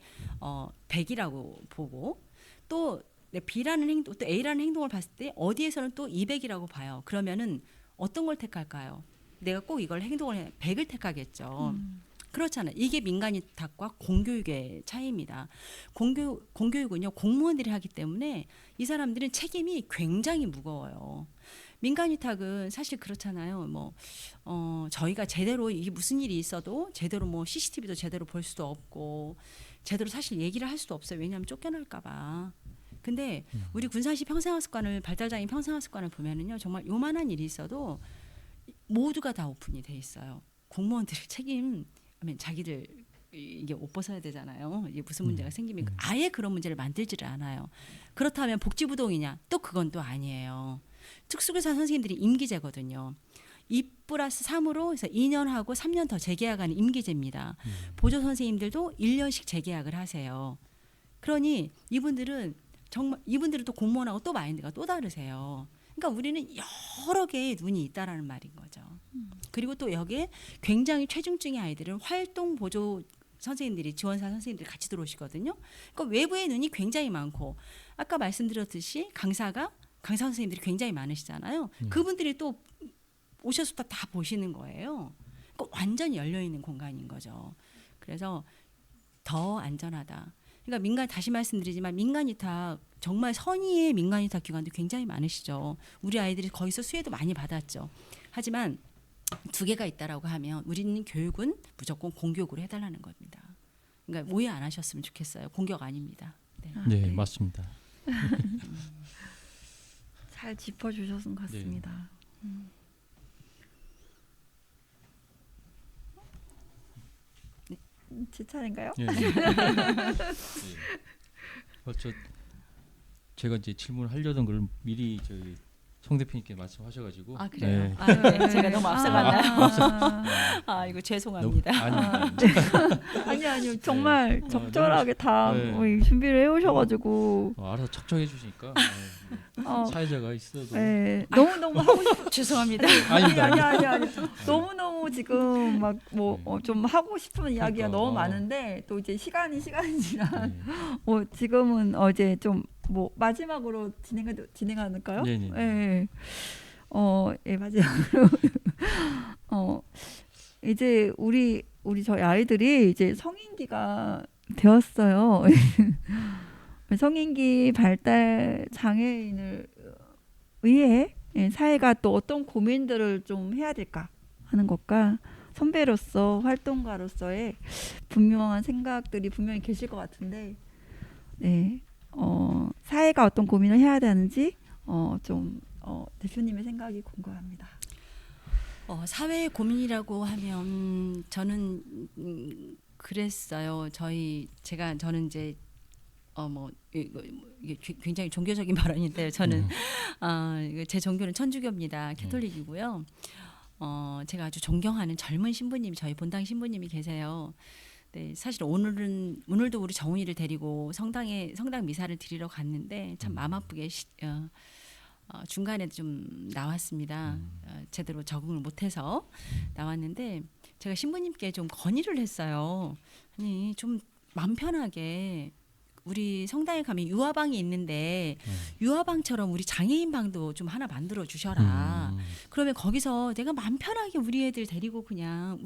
100이라고 보고 또 B라는 행동, 또 A라는 행동을 봤을 때 어디에서는 또 200이라고 봐요. 그러면은 어떤 걸 택할까요? 내가 꼭 이걸 행동을 해 100을 택하겠죠. 그렇잖아요. 이게 민간위탁과 공교육의 차이입니다. 공교육은요 공무원들이 하기 때문에 이 사람들은 책임이 굉장히 무거워요. 민간위탁은 사실 그렇잖아요. 저희가 제대로 이게 무슨 일이 있어도 제대로 CCTV도 제대로 볼 수도 없고 제대로 사실 얘기를 할 수도 없어요. 왜냐하면 쫓겨날까봐. 근데 우리 군산시 평생학습관을 발달장애인 평생학습관을 보면은요 정말 요만한 일이 있어도 모두가 다 오픈이 돼 있어요. 공무원들의 책임, 자기들 이게 옷 벗어야 되잖아요. 이게 무슨 문제가 생기면 아예 그런 문제를 만들지를 않아요. 그렇다면 복지부동이냐? 또 그건 또 아니에요. 특수교사 선생님들이 임기제거든요. 2+3으로 해서 2년 하고 3년 더 재계약하는 임기제입니다. 보조 선생님들도 1년씩 재계약을 하세요. 그러니 이분들은 또 공무원하고 또 마인드가 또 다르세요. 그러니까 우리는 여러 개의 눈이 있다라는 말인 거죠. 그리고 또 여기에 굉장히 최중증의 아이들은 활동 보조 선생님들이 지원사 선생님들이 같이 들어오시거든요. 그러니까 외부의 눈이 굉장히 많고 아까 말씀드렸듯이 강사 선생님들이 굉장히 많으시잖아요. 그분들이 또 오셔서 다 보시는 거예요. 그러니까 완전히 열려 있는 공간인 거죠. 그래서 더 안전하다. 그러니까 다시 말씀드리지만 민간위탁 정말 선의의 민간위탁 기관도 굉장히 많으시죠. 우리 아이들이 거기서 수혜도 많이 받았죠. 하지만 두 개가 있다라고 하면 우리는 교육은 무조건 공교육으로 해달라는 겁니다. 그러니까 오해 안 하셨으면 좋겠어요. 공격 아닙니다. 네, 네, 맞습니다. 잘 짚어주셨은 것 같습니다. 제 차례인가요? 예. 제가 이제 질문을 하려던 걸 미리 저희 송 대표님께 말씀하셔가지고. 아 그래요? 네. 네. 제가 너무 앞서갔나요? 이거 죄송합니다. 아니요 정말 적절하게 다 준비를 해오셔가지고 알아서 척척해 주시니까 사회자가 있어도 너무 하고 싶 죄송합니다. 아니 너무 지금 막 좀 하고 싶은 이야기가 너무 많은데 또 이제 시간이지라 지금은 이제 좀 마지막으로 진행할까요? 네네. 마지막으로 이제 우리 저희 아이들이 이제 성인기가 되었어요. 성인기 발달 장애인을 위해 사회가 또 어떤 고민들을 좀 해야 될까 하는 것과 선배로서 활동가로서의 분명한 생각들이 분명히 계실 것 같은데, 사회가 어떤 고민을 해야 되는지 대표님의 생각이 궁금합니다. 사회의 고민이라고 하면 저는 그랬어요. 저는 이제 이게 굉장히 종교적인 발언인데요. 저는 제 종교는 천주교입니다. 캐톨릭이고요. 제가 아주 존경하는 젊은 신부님이 저희 본당 신부님이 계세요. 네, 사실 오늘도 우리 정훈이를 데리고 성당 미사를 드리러 갔는데 참 마음 아프게 중간에 좀 나왔습니다. 제대로 적응을 못해서 나왔는데 제가 신부님께 좀 건의를 했어요. 아니 좀 마음 편하게 우리 성당에 가면 유아방이 있는데 유아방처럼 우리 장애인 방도 좀 하나 만들어 주셔라. 그러면 거기서 내가 마음 편하게 우리 애들 데리고 그냥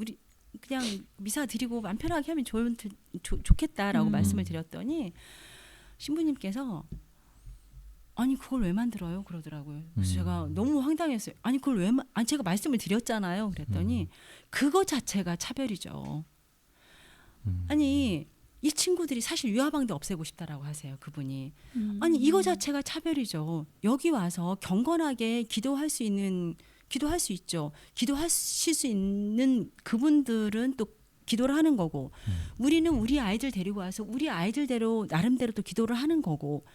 미사 드리고 마음 편하게 하면 좋겠다라고 말씀을 드렸더니 신부님께서 아니 그걸 왜 만들어요? 그러더라고요. 그래서 제가 너무 황당했어요. 아니 그걸 제가 말씀을 드렸잖아요. 그랬더니 그거 자체가 차별이죠. 아니 이 친구들이 사실 유아방도 없애고 싶다라고 하세요. 그분이. 아니 이거 자체가 차별이죠. 여기 와서 경건하게 기도할 수 있죠. 기도하실 수 있는 그분들은 또 기도를 하는 거고 우리는 우리 아이들 데리고 와서 우리 아이들대로 나름대로 또 기도를 하는 거고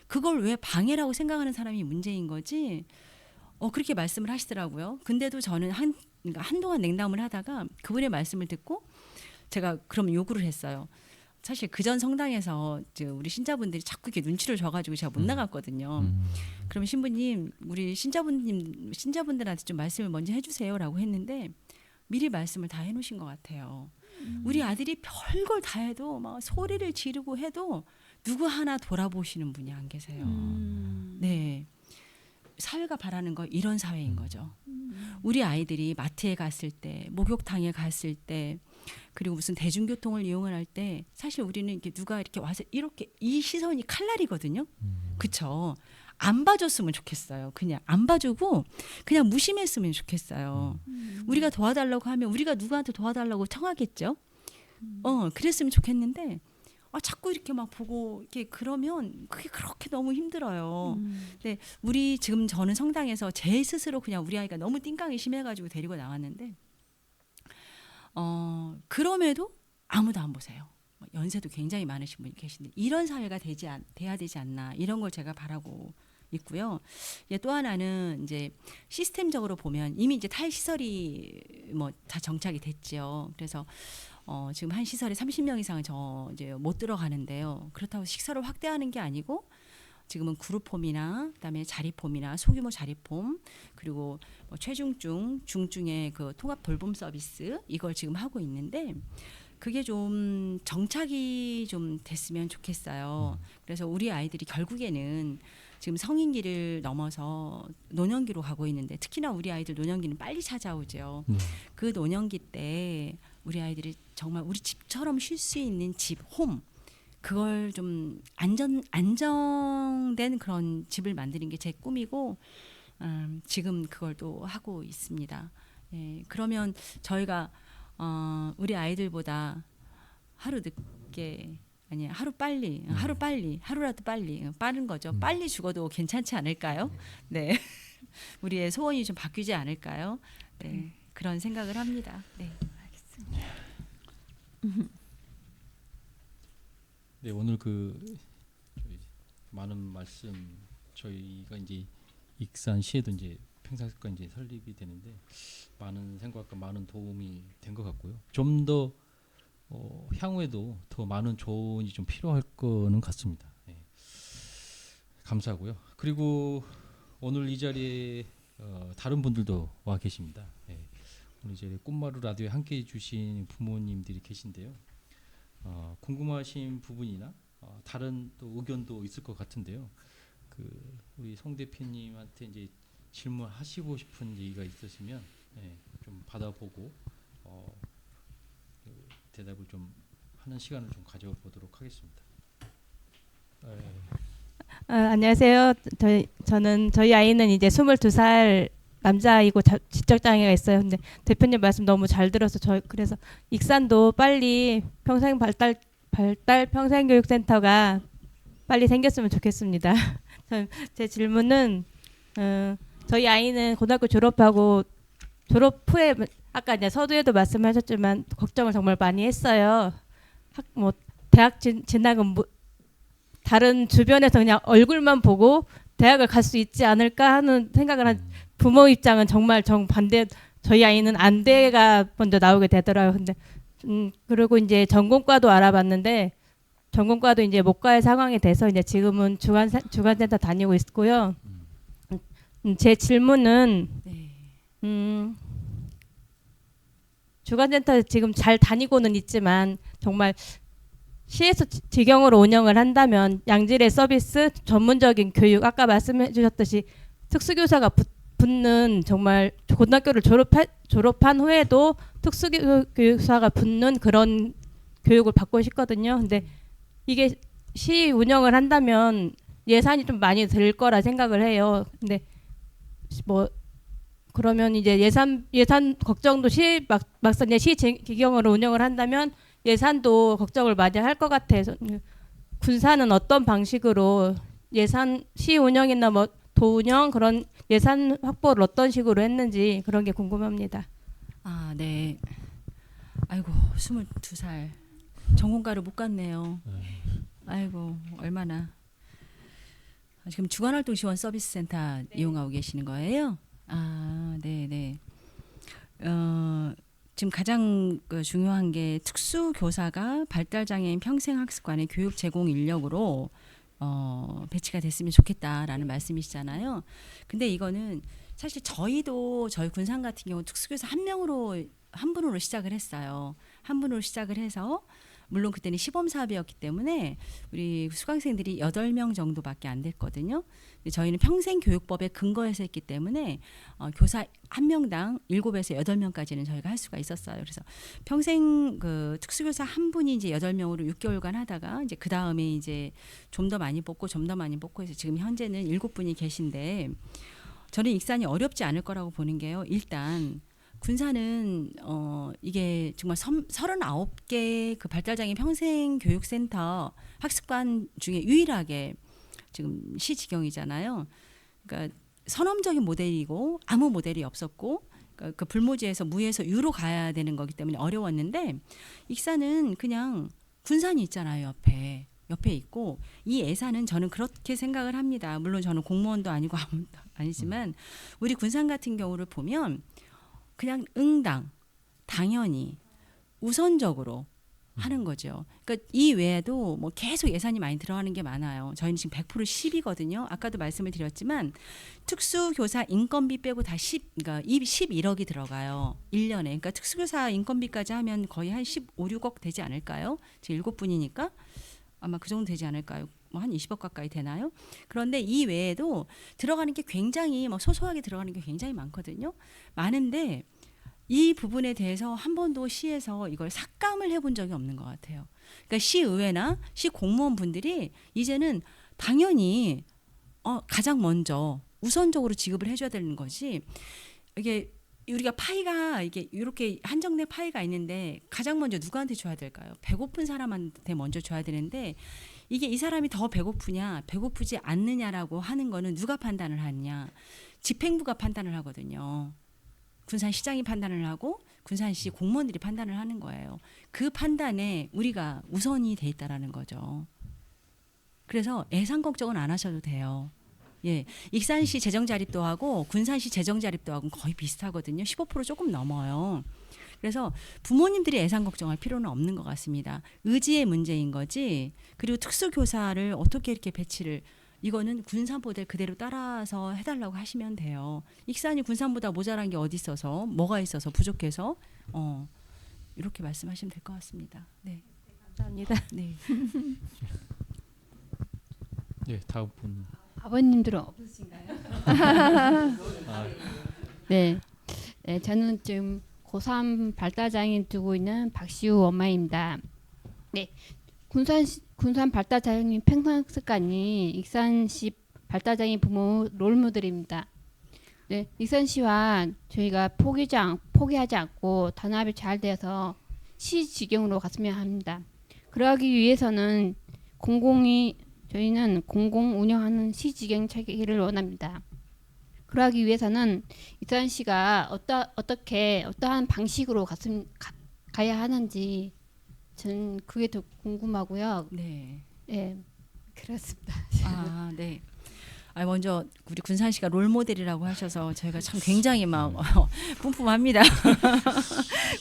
그걸 왜 방해라고 생각하는 사람이 문제인 거지. 그렇게 말씀을 하시더라고요. 근데도 저는 한동안 냉담을 하다가 그분의 말씀을 듣고 제가 그럼 요구를 했어요. 사실 그전 성당에서 우리 신자분들이 자꾸 이렇게 눈치를 줘가지고 제가 못 나갔거든요. 그러면 신부님, 우리 신자분들한테 좀 말씀을 먼저 해주세요라고 했는데 미리 말씀을 다 해놓으신 것 같아요. 우리 아들이 별걸 다 해도 막 소리를 지르고 해도 누구 하나 돌아보시는 분이 안 계세요. 네. 사회가 바라는 거 이런 사회인 거죠. 우리 아이들이 마트에 갔을 때, 목욕탕에 갔을 때, 그리고 무슨 대중교통을 이용을 할 때 사실 우리는 이렇게 누가 이렇게 와서 이렇게 이 시선이 칼날이거든요. 그쵸? 안 봐줬으면 좋겠어요. 그냥 안 봐주고 그냥 무심했으면 좋겠어요. 우리가 도와달라고 하면 우리가 누구한테 도와달라고 청하겠죠. 그랬으면 좋겠는데 자꾸 이렇게 막 보고 이렇게 그러면 그게 그렇게 너무 힘들어요. 근데 우리 지금 저는 성당에서 제 스스로 그냥 우리 아이가 너무 띵깡이 심해가지고 데리고 나왔는데 그럼에도 아무도 안 보세요. 연세도 굉장히 많으신 분이 계신데 이런 사회가 돼야 되지 않나 이런 걸 제가 바라고 있고요. 또 하나는 이제 시스템적으로 보면 이미 이제 탈시설이 뭐 다 정착이 됐죠. 그래서 지금 한 시설에 30명 이상은 이제 못 들어가는데요. 그렇다고 시설을 확대하는 게 아니고 지금은 그룹홈이나 그다음에 자립홈이나 소규모 자립홈 그리고 뭐 최중증, 중증의 그 통합 돌봄 서비스 이걸 지금 하고 있는데 그게 좀 정착이 좀 됐으면 좋겠어요. 그래서 우리 아이들이 결국에는 지금 성인기를 넘어서 노년기로 가고 있는데 특히나 우리 아이들 노년기는 빨리 찾아오죠. 그 노년기 때 우리 아이들이 정말 우리 집처럼 쉴 수 있는 집, 홈 그걸 좀 안정된 그런 집을 만드는 게 제 꿈이고 지금 그걸 또 하고 있습니다. 예, 그러면 저희가 우리 아이들보다 하루 늦게 아니 하루 빨리 하루라도 빨리 빠른 거죠. 빨리 죽어도 괜찮지 않을까요? 네, 우리의 소원이 좀 바뀌지 않을까요? 네, 그런 생각을 합니다. 네, 알겠습니다. 네, 오늘 저희 많은 말씀 저희가 이제 익산시에도 이제 평상습관 이제 설립이 되는데 많은 생각과 많은 도움이 된 것 같고요. 좀 더 향후에도 더 많은 조언이 좀 필요할 거는 같습니다. 네. 감사하고요. 그리고 오늘 이 자리에 다른 분들도 와 계십니다. 네. 오늘 이제 꿈마루 라디오에 함께해 주신 부모님들이 계신데요. 궁금하신 부분이나 다른 또 의견도 있을 것 같은데요. 우리 송 대표님한테 이제 질문하시고 싶은 얘기가 있으시면 좀 받아보고 대답을 좀 하는 시간을 좀 가져보도록 하겠습니다. 안녕하세요. 저희 아이는 이제 22살 남자아이고 지적 장애가 있어요. 근데 대표님 말씀 너무 잘 들어서 그래서 익산도 빨리 발달 평생교육센터가 빨리 생겼으면 좋겠습니다. 제 질문은 저희 아이는 고등학교 졸업하고 졸업 후에 아까 이제 서두에도 말씀하셨지만 걱정을 정말 많이 했어요. 대학 진학은 다른 주변에서 그냥 얼굴만 보고 대학을 갈 수 있지 않을까 하는 생각을 한 부모 입장은 정말 정반대. 저희 아이는 안대가 먼저 나오게 되더라고요. 근데 그리고 이제 전공과도 알아봤는데 전공과도 이제 못 갈 상황이 돼서 이제 지금은 주간센터 다니고 있고요. 제 질문은 주간센터 지금 잘 다니고는 있지만 정말 시에서 직영으로 운영을 한다면 양질의 서비스, 전문적인 교육, 아까 말씀해 주셨듯이 특수교사가 붙는 정말 고등학교를 졸업한 후에도 특수교사가 붙는 그런 교육을 받고 싶거든요. 근데 이게 시 운영을 한다면 예산이 좀 많이 들 거라 생각을 해요. 근데 그러면 이제 예산 걱정도 막상 시 직영으로 운영을 한다면 예산도 걱정을 많이 할 것 같아서 군사는 어떤 방식으로 시 운영이나 도 운영 그런 예산 확보를 어떤 식으로 했는지 그런 게 궁금합니다. 네. 아이고 22살 전공과를 못 갔네요. 아이고 얼마나 지금 주간활동 지원 서비스 센터 이용하고 계시는 거예요? 네네. 지금 가장 중요한 게 특수교사가 발달장애인 평생학습관의 교육 제공 인력으로 배치가 됐으면 좋겠다라는 말씀이시잖아요. 근데 이거는 사실 저희 군산 같은 경우 특수교사 한 분으로 시작을 했어요. 한 분으로 시작을 해서 물론 그때는 시범 사업이었기 때문에 우리 수강생들이 8명 정도밖에 안 됐거든요. 근데 저희는 평생교육법에 근거해서 했기 때문에 교사 한 명당 7에서 8명까지는 저희가 할 수가 있었어요. 그래서 평생 그 특수교사 한 분이 이제 8명으로 6개월간 하다가 이제 그 다음에 이제 좀 더 많이 뽑고 좀 더 많이 뽑고 해서 지금 현재는 7분이 계신데 저는 익산이 어렵지 않을 거라고 보는 게요. 일단 군산은 이게 정말 39개 그 발달장애 평생교육센터 학습관 중에 유일하게 지금 시지경이잖아요. 그러니까 선험적인 모델이고 아무 모델이 없었고 그러니까 그 불모지에서 무에서 유로 가야 되는 거기 때문에 어려웠는데 익산은 그냥 군산이 있잖아요. 옆에 있고 이 예산은 저는 그렇게 생각을 합니다. 물론 저는 공무원도 아니고 아무도 아니지만 우리 군산 같은 경우를 보면 그냥 응당 당연히 우선적으로 하는 거죠. 그러니까 이 외에도 뭐 계속 예산이 많이 들어가는 게 많아요. 저희는 지금 100% 10이거든요. 아까도 말씀을 드렸지만 특수교사 인건비 빼고 다 10, 그러니까 11억이 들어가요. 1년에. 그러니까 특수교사 인건비까지 하면 거의 한 15, 6억 되지 않을까요? 지금 7분이니까 아마 그 정도 되지 않을까요? 뭐 한 20억 가까이 되나요? 그런데 이 외에도 들어가는 게 굉장히 뭐 소소하게 들어가는 게 굉장히 많거든요. 많은데 이 부분에 대해서 한 번도 시에서 이걸 삭감을 해본 적이 없는 것 같아요. 그러니까 시의회나 시 공무원 분들이 이제는 당연히 가장 먼저 우선적으로 지급을 해줘야 되는 거지. 이게 우리가 파이가 이게 이렇게 한정된 파이가 있는데 가장 먼저 누구한테 줘야 될까요? 배고픈 사람한테 먼저 줘야 되는데 이게 이 사람이 더 배고프냐 배고프지 않느냐라고 하는 거는 누가 판단을 하느냐. 집행부가 판단을 하거든요. 군산시장이 판단을 하고 군산시 공무원들이 판단을 하는 거예요. 그 판단에 우리가 우선이 돼 있다라는 거죠. 그래서 예산 걱정은 안 하셔도 돼요. 예, 익산시 재정 자립도하고 군산시 재정 자립도하고 거의 비슷하거든요. 15% 조금 넘어요. 그래서 부모님들이 예산 걱정할 필요는 없는 것 같습니다. 의지의 문제인 거지. 그리고 특수교사를 어떻게 이렇게 배치를 이거는 군산 모델 그대로 따라서 해달라고 하시면 돼요. 익산이 군산보다 모자란 게 어디 있어서 뭐가 있어서 부족해서 이렇게 말씀하시면 될 것 같습니다. 네, 감사합니다. 네. 네, 다음 분. 아버님들은 없으신가요? 네. 네, 저는 지금 고3 발달장애인 두고 있는 박시우 엄마입니다. 네, 군산 발달장애인 평생학습관이 익산시 발달장애인 부모 롤모델입니다. 네, 익산시와 저희가 포기하지 않고 단합이 잘 돼서 시지경으로 갔으면 합니다. 그러기 위해서는 저희는 공공 운영하는 시지경 체계를 원합니다. 그러기 위해서는 익산시가 어떠한 방식으로 가야 하는지 저는 그게 더 궁금하고요. 네. 네, 그렇습니다. 아, 네. 먼저 우리 군산시가 롤 모델이라고 하셔서 저희가 참 굉장히 막 뿜뿜합니다.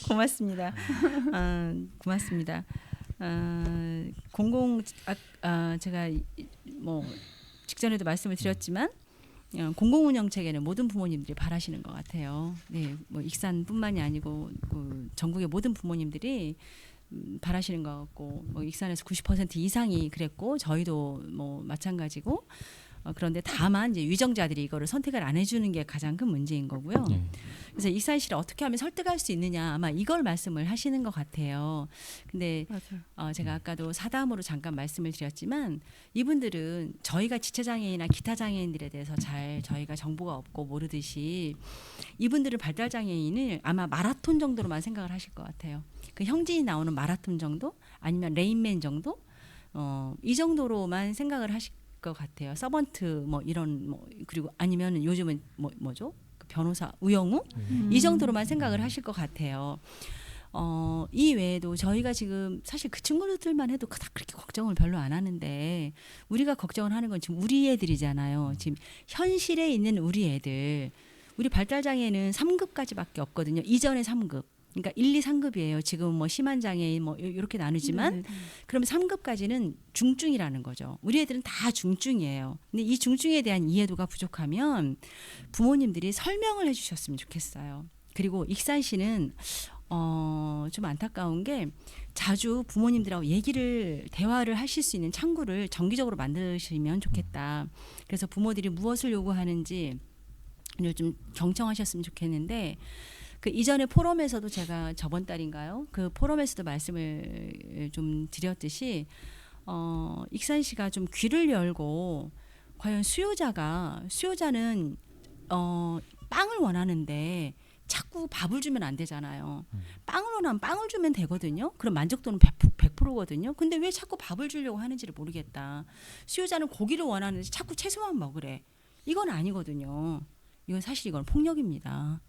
고맙습니다. 고맙습니다. 제가 뭐 직전에도 말씀을 드렸지만 공공운영 체계는 모든 부모님들이 바라시는 것 같아요. 네, 뭐 익산뿐만이 아니고 전국의 모든 부모님들이 바라시는 것 같고 뭐 익산에서 90% 이상이 그랬고 저희도 뭐 마찬가지고 그런데 다만 이제 유정자들이 이거를 선택을 안 해주는 게 가장 큰 문제인 거고요. 네. 그래서 익산시를 어떻게 하면 설득할 수 있느냐 아마 이걸 말씀을 하시는 것 같아요. 근데 제가 아까도 사담으로 잠깐 말씀을 드렸지만 이분들은 저희가 지체장애인이나 기타 장애인들에 대해서 잘 저희가 정보가 없고 모르듯이 이분들은 발달장애인을 아마 마라톤 정도로만 생각을 하실 것 같아요. 그 형진이 나오는 마라톤 정도 아니면 레인맨 정도 이 정도로만 생각을 하실 것 같아요. 서번트 뭐 이런 뭐 그리고 아니면 요즘은 뭐죠? 그 변호사 우영우 이 정도로만 생각을 하실 것 같아요. 이 외에도 저희가 지금 사실 그 친구들만 해도 그렇게 걱정을 별로 안 하는데 우리가 걱정을 하는 건 지금 우리 애들이잖아요. 지금 현실에 있는 우리 애들 우리 발달장애는 3급까지밖에 없거든요. 이전에 3급. 그러니까 1, 2, 3급이에요. 지금 뭐 심한 장애인 뭐 이렇게 나누지만 그러면 3급까지는 중증이라는 거죠. 우리 애들은 다 중증이에요. 근데 이 중증에 대한 이해도가 부족하면 부모님들이 설명을 해주셨으면 좋겠어요. 그리고 익산시는 좀 안타까운 게 자주 부모님들하고 대화를 하실 수 있는 창구를 정기적으로 만드시면 좋겠다. 그래서 부모들이 무엇을 요구하는지 좀 경청하셨으면 좋겠는데 그 이전에 포럼에서도 제가 저번 달인가요? 그 포럼에서도 말씀을 좀 드렸듯이 익산시가 좀 귀를 열고 과연 수요자는 빵을 원하는데 자꾸 밥을 주면 안 되잖아요. 빵을 원하면 빵을 주면 되거든요. 그럼 만족도는 100%거든요. 근데 왜 자꾸 밥을 주려고 하는지를 모르겠다. 수요자는 고기를 원하는데 자꾸 채소만 먹으래. 이건 아니거든요. 이건 폭력입니다.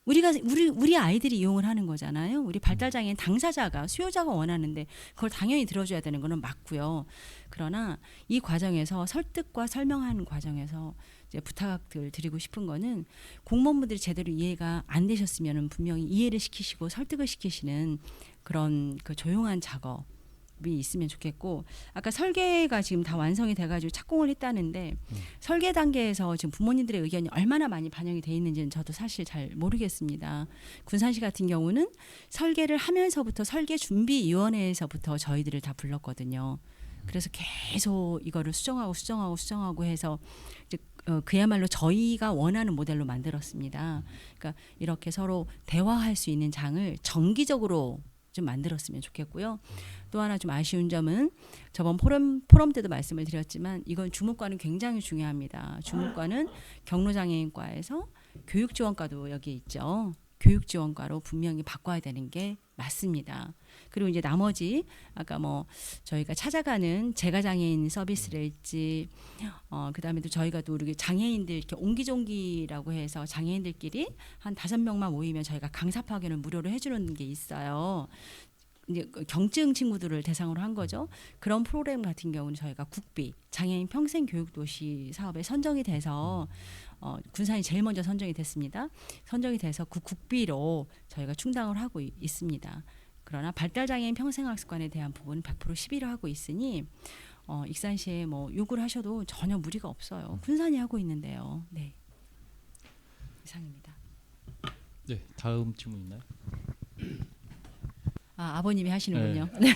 우리 아이들이 이용을 하는 거잖아요. 우리 발달장애인 당사자가 수요자가 원하는데 그걸 당연히 들어줘야 되는 거는 맞고요. 그러나 이 과정에서 설득과 설명하는 과정에서 이제 부탁을 드리고 싶은 거는 공무원분들이 제대로 이해가 안 되셨으면 분명히 이해를 시키시고 설득을 시키시는 그런 그 조용한 작업이 있으면 좋겠고 아까 설계가 지금 다 완성이 돼가지고 착공을 했다는데 설계 단계에서 지금 부모님들의 의견이 얼마나 많이 반영이 돼 있는지는 저도 사실 잘 모르겠습니다. 군산시 같은 경우는 설계를 하면서부터 설계준비위원회에서부터 저희들을 다 불렀거든요. 그래서 계속 이거를 수정하고 해서 이제 그야말로 저희가 원하는 모델로 만들었습니다. 그러니까 이렇게 서로 대화할 수 있는 장을 정기적으로 좀 만들었으면 좋겠고요. 또 하나 좀 아쉬운 점은 저번 포럼 때도 말씀을 드렸지만 이건 주무과는 굉장히 중요합니다. 주무과는 경로장애인과에서 교육지원과도 여기 있죠. 교육지원과로 분명히 바꿔야 되는 게 맞습니다. 그리고 이제 나머지 아까 뭐 저희가 찾아가는 재가장애인 서비스랄지 그다음에 또 저희가 또 우리 장애인들 이렇게 옹기종기라고 해서 장애인들끼리 한 5명만 모이면 저희가 강사 파견을 무료로 해주는 게 있어요. 이제 경증 친구들을 대상으로 한 거죠. 그런 프로그램 같은 경우는 저희가 국비 장애인 평생 교육 도시 사업에 선정이 돼서 군산이 제일 먼저 선정이 됐습니다. 선정이 돼서 그 국비로 저희가 충당을 하고 있습니다. 그러나 발달장애인 평생학습관에 대한 부분은 100% 시비를 하고 있으니 익산시에 뭐 요구를 하셔도 전혀 무리가 없어요. 군산이 하고 있는데요. 네, 이상입니다. 네, 다음 질문 있나요? 아버님이 하시는군요. 네.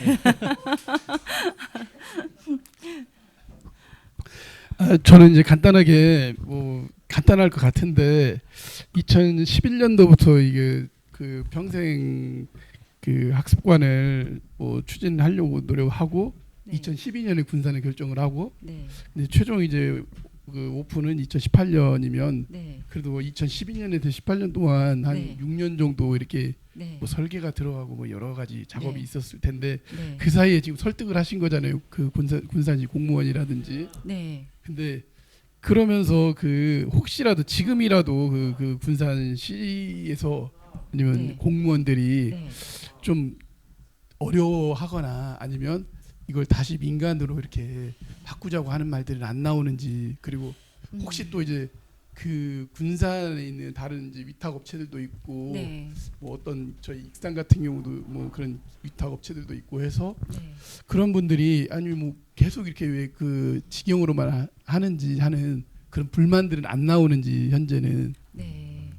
저는 이제 간단할 것 같은데 2011년도부터 이게 그 평생 그 학습관을 추진하려고 노력하고 네. 2012년에 군산에 결정을 하고 네. 근데 최종 이제 그 오픈은 2018년이면 네. 그래도 2012년에서 18년 동안 한 네. 6년 정도 이렇게 네. 설계가 들어가고 여러 가지 작업이 네. 있었을 텐데 네. 그 사이에 지금 설득을 하신 거잖아요. 그 군산시 공무원이라든지. 네. 근데 그러면서 그 혹시라도 지금이라도 그 군산시에서 아니면 네. 공무원들이 네. 좀 어려워하거나 아니면 이걸 다시 민간으로 이렇게 바꾸자고 하는 말들은 안 나오는지 그리고 혹시 또 이제 그 군산에 있는 다른 이제 위탁 업체들도 있고 네. 뭐 어떤 저희 익산 같은 경우도 뭐 그런 위탁 업체들도 있고 해서 네. 그런 분들이 아니 뭐 계속 이렇게 왜 그 직영으로만 하는지 하는 그런 불만들은 안 나오는지 현재는. 네.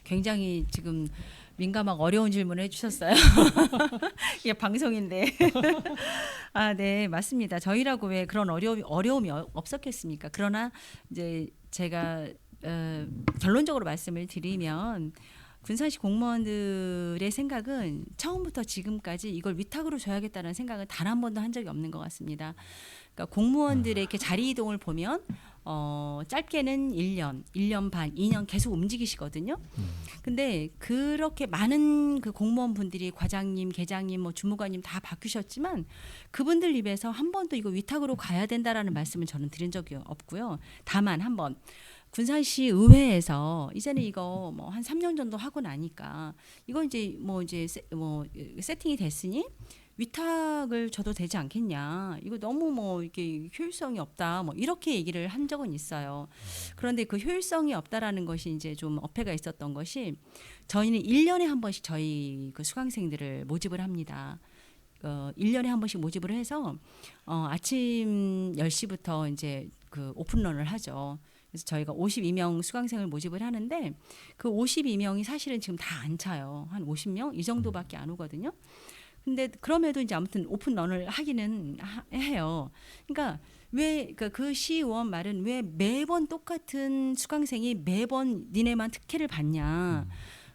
굉장히 지금 민감하고 어려운 질문을 해주셨어요. 이게 방송인데. 네, 맞습니다. 저희라고 왜 그런 어려움이 없었겠습니까? 그러나 이제 제가 결론적으로 말씀을 드리면 군산시 공무원들의 생각은 처음부터 지금까지 이걸 위탁으로 줘야겠다는 생각은 단 한 번도 한 적이 없는 것 같습니다. 그러니까 공무원들의 이렇게 자리 이동을 보면 짧게는 1년 반, 2년 계속 움직이시거든요. 근데 그렇게 많은 그 공무원분들이 과장님, 계장님, 뭐 주무관님 다 바뀌셨지만 그분들 입에서 한 번도 이거 위탁으로 가야 된다라는 말씀을 저는 드린 적이 없고요. 다만 한 번 군산시 의회에서 이제는 이거 뭐 한 3년 정도 하고 나니까 이거 이제 세팅이 됐으니 위탁을 줘도 되지 않겠냐. 이거 너무 뭐 이게 효율성이 없다. 뭐 이렇게 얘기를 한 적은 있어요. 그런데 그 효율성이 없다라는 것이 이제 좀 어폐가 있었던 것이 저희는 1년에 한 번씩 저희 그 수강생들을 모집을 합니다. 1년에 한 번씩 모집을 해서 아침 10시부터 이제 그 오픈런을 하죠. 그래서 저희가 52명 수강생을 모집을 하는데 그 52명이 사실은 지금 다 안 차요. 한 50명 이 정도밖에 안 오거든요. 근데 그럼에도 이제 아무튼 오픈런을 하기는 해요. 그러니까 왜 그 시의원 말은 왜 매번 똑같은 수강생이 매번 니네만 특혜를 받냐.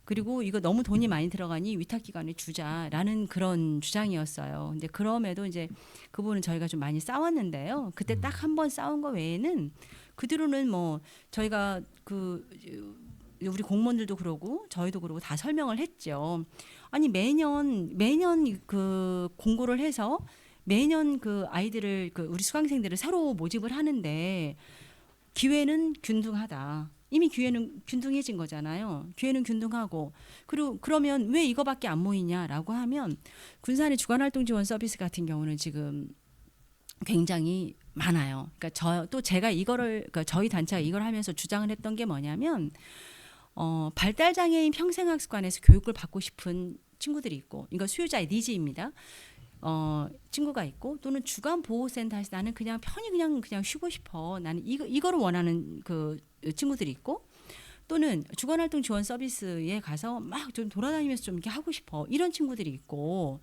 그리고 이거 너무 돈이 많이 들어가니 위탁기관에 주자라는 그런 주장이었어요. 근데 그럼에도 이제 그분은 저희가 좀 많이 싸웠는데요. 그때 딱 한 번 싸운 거 외에는 그 뒤로는 뭐 저희가 그 우리 공무원들도 그러고 저희도 그러고 다 설명을 했죠. 아니 매년 그 공고를 해서 매년 그 아이들을 그 우리 수강생들을 새로 모집을 하는데 기회는 균등하다. 이미 기회는 균등해진 거잖아요. 기회는 균등하고 그리고 그러면 왜 이거밖에 안 모이냐라고 하면 군산의 주간활동지원 서비스 같은 경우는 지금 굉장히 많아요. 그러니까 제가 이거를 그러니까 저희 단체가 이걸 하면서 주장을 했던 게 뭐냐면 발달장애인 평생학습관에서 교육을 받고 싶은 친구들이 있고 이거 수요자의 니즈입니다. 친구가 있고 또는 주간보호센터에서 나는 그냥 편히 그냥 쉬고 싶어. 나는 이거를 원하는 그 친구들이 있고 또는 주간활동 지원 서비스에 가서 막 좀 돌아다니면서 좀 이렇게 하고 싶어. 이런 친구들이 있고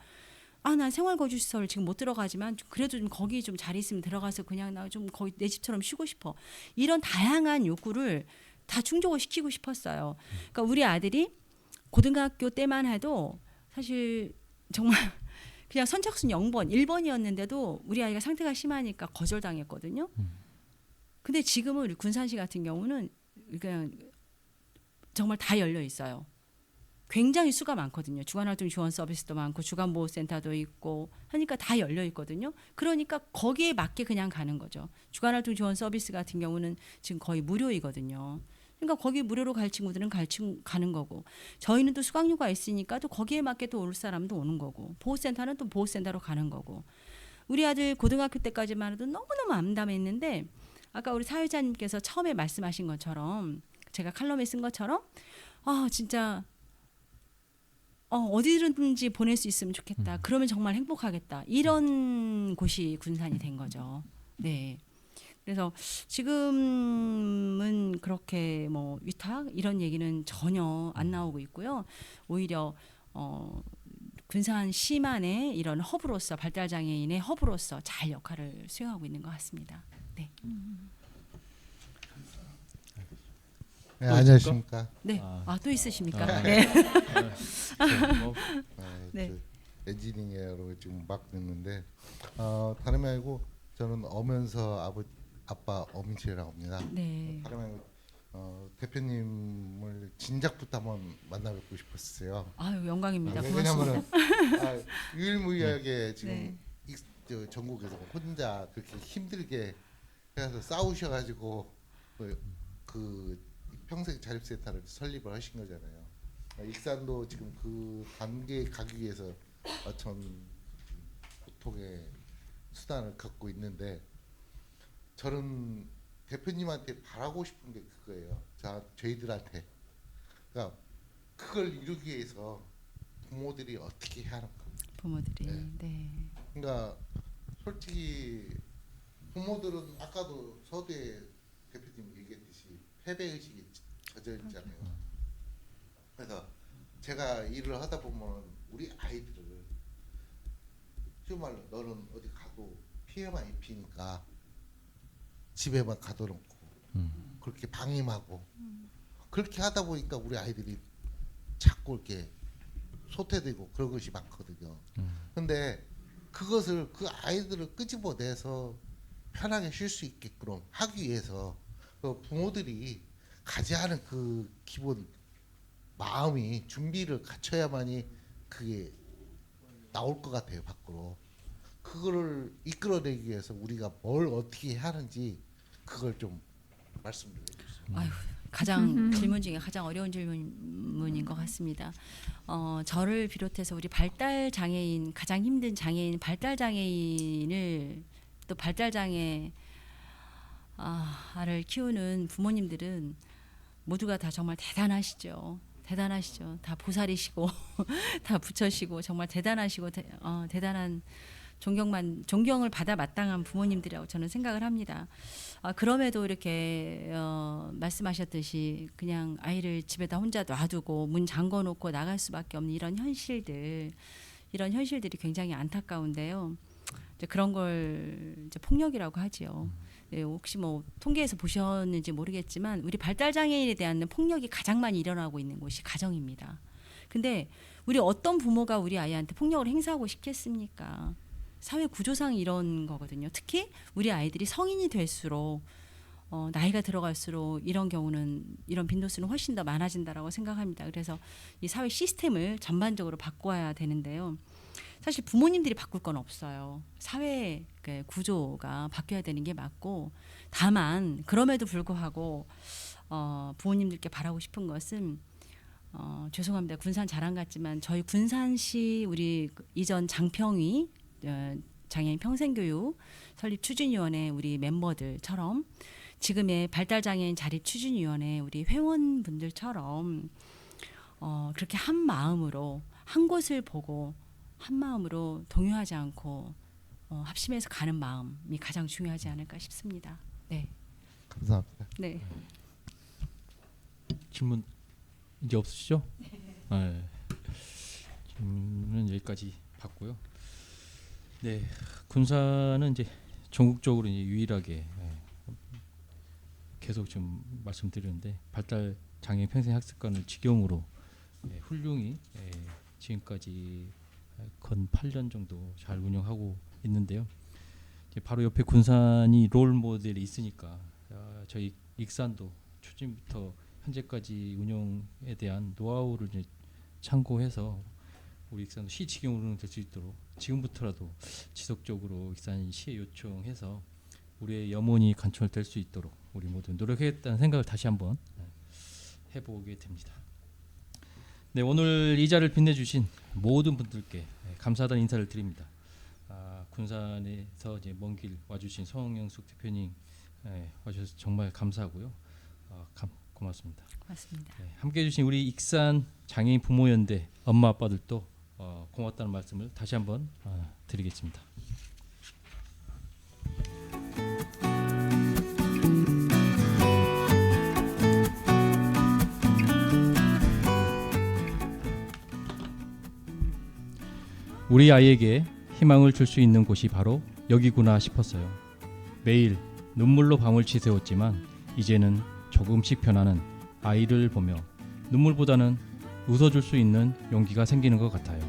난 생활거주시설 지금 못 들어가지만 그래도 좀 거기 좀 자리 있으면 들어가서 그냥 나 좀 거의 내 집처럼 쉬고 싶어. 이런 다양한 욕구를 다 충족을 시키고 싶었어요. 그러니까 우리 아들이 고등학교 때만 해도 사실 정말 그냥 선착순 0번, 1번이었는데도 우리 아이가 상태가 심하니까 거절당했거든요. 근데 지금은 우리 군산시 같은 경우는 그냥 정말 다 열려 있어요. 굉장히 수가 많거든요. 주간활동 지원 서비스도 많고 주간보호센터도 있고 하니까 다 열려 있거든요. 그러니까 거기에 맞게 그냥 가는 거죠. 주간활동 지원 서비스 같은 경우는 지금 거의 무료이거든요. 그러니까 거기 무료로 갈 친구들은 가는 거고 저희는 또 수강료가 있으니까 또 거기에 맞게 또 올 사람도 오는 거고 보호센터는 또 보호센터로 가는 거고 우리 아들 고등학교 때까지만 해도 너무너무 암담했는데 아까 우리 사회자님께서 처음에 말씀하신 것처럼 제가 칼럼에 쓴 것처럼 진짜 어디든지 보낼 수 있으면 좋겠다. 그러면 정말 행복하겠다. 이런 곳이 군산이 된 거죠. 네. 그래서 지금은 그렇게 뭐 위탁 이런 얘기는 전혀 안 나오고 있고요. 오히려 군산시만의 이런 허브로서 발달장애인의 허브로서 잘 역할을 수행하고 있는 것 같습니다. 네. 네, 안녕하십니까. 네. 또 있으십니까? 네. 네. 네. 엔지니어로 지금 막 됐는데 다름이 아니고 저는 엄연서 아빠 엄인철이라고 합니다. 네. 다름이 아니고 대표님을 진작부터 한번 만나뵙고 싶었어요. 아유 영광입니다. 왜냐하면 유일무이하게 지금 네. 전국에서 혼자 그렇게 힘들게 해서 싸우셔가지고 그 평생 자립센터를 설립을 하신 거잖아요. 익산도 지금 그 단계에 가기 위해서 어떤 고통의 수단을 갖고 있는데 저는 대표님한테 바라고 싶은 게 그거예요. 저희들한테. 그러니까 그걸 이루기 위해서 부모들이 어떻게 해야 하는가. 부모들이. 네. 네. 그러니까 솔직히 부모들은 아까도 서두에 대표님 얘기했듯이 패배의식이 젖어 있잖아요. 그래서 제가 일을 하다 보면 우리 아이들을 정말로 너는 어디 가도 피해만 입히니까 집에만 가둬놓고 그렇게 방임하고 그렇게 하다 보니까 우리 아이들이 자꾸 이렇게 소태되고 그런 것이 많거든요. 근데 그것을 그 아이들을 끄집어내서 편하게 쉴 수 있게끔 하기 위해서 그 부모들이 가져야 하는 그 기본 마음이 준비를 갖춰야만이 그게 나올 것 같아요 밖으로. 그거를 이끌어내기 위해서 우리가 뭘 어떻게 해야 하는지 그걸 좀 말씀을 해주세요. 아유, 가장 질문 중에 가장 어려운 질문인 것 같습니다. 저를 비롯해서 우리 발달 장애인 가장 힘든 장애인 발달 장애인을 또 발달 장애 아를 키우는 부모님들은 모두가 다 정말 대단하시죠. 다 보살이시고 다 부처시고 정말 대단하시고 대단한 존경을 받아 마땅한 부모님들이라고 저는 생각을 합니다. 그럼에도 이렇게 말씀하셨듯이 그냥 아이를 집에다 혼자 놔두고 문 잠궈놓고 나갈 수밖에 없는 이런 현실들이 굉장히 안타까운데요. 이제 그런 걸 이제 폭력이라고 하지요. 네, 혹시 뭐 통계에서 보셨는지 모르겠지만 우리 발달 장애인에 대한 폭력이 가장 많이 일어나고 있는 곳이 가정입니다. 근데 우리 어떤 부모가 우리 아이한테 폭력을 행사하고 싶겠습니까? 사회 구조상 이런 거거든요. 특히 우리 아이들이 성인이 될수록 나이가 들어갈수록 이런 경우는 이런 빈도수는 훨씬 더 많아진다라고 생각합니다. 그래서 이 사회 시스템을 전반적으로 바꿔야 되는데요. 사실 부모님들이 바꿀 건 없어요. 사회 구조가 바뀌어야 되는 게 맞고, 다만 그럼에도 불구하고 부모님들께 바라고 싶은 것은 죄송합니다. 군산 자랑 같지만 저희 군산시 우리 이전 장평위 장애인 평생교육 설립 추진위원회 우리 멤버들처럼 지금의 발달장애인 자립 추진위원회 우리 회원분들처럼 그렇게 한 마음으로 한 곳을 보고 한 마음으로 동요하지 않고 합심해서 가는 마음이 가장 중요하지 않을까 싶습니다. 네. 감사합니다. 네. 질문 이제 없으시죠? 네. 질문은 여기까지 받고요. 네, 군산은 이제 전국적으로 이제 유일하게 계속 좀 말씀드리는데 발달 장애인 평생 학습관을 직영으로 훌륭히 지금까지 건 8년 정도 잘 운영하고 있는데요. 이제 바로 옆에 군산이 롤 모델이 있으니까 저희 익산도 초진부터 현재까지 운영에 대한 노하우를 이제 참고해서 우리 익산도 시 직영으로 운영될 수 있도록 지금부터라도 지속적으로 익산시에 요청해서 우리의 염원이 관철될 수 있도록 우리 모두 노력하겠다는 생각을 다시 한번 해보게 됩니다. 네, 오늘 이 자리를 빛내주신 모든 분들께 감사하다는 인사를 드립니다. 군산에서 이제 먼 길 와주신 성영숙 대표님 와주셔서 정말 감사하고요. 고맙습니다. 고맙습니다. 함께해 주신 우리 익산 장애인 부모연대 엄마 아빠들도 고맙다는 말씀을 다시 한번 드리겠습니다. 우리 아이에게 희망을 줄 수 있는 곳이 바로 여기구나 싶었어요. 매일 눈물로 밤을 지새웠지만 이제는 조금씩 변하는 아이를 보며 눈물보다는 웃어줄 수 있는 용기가 생기는 것 같아요.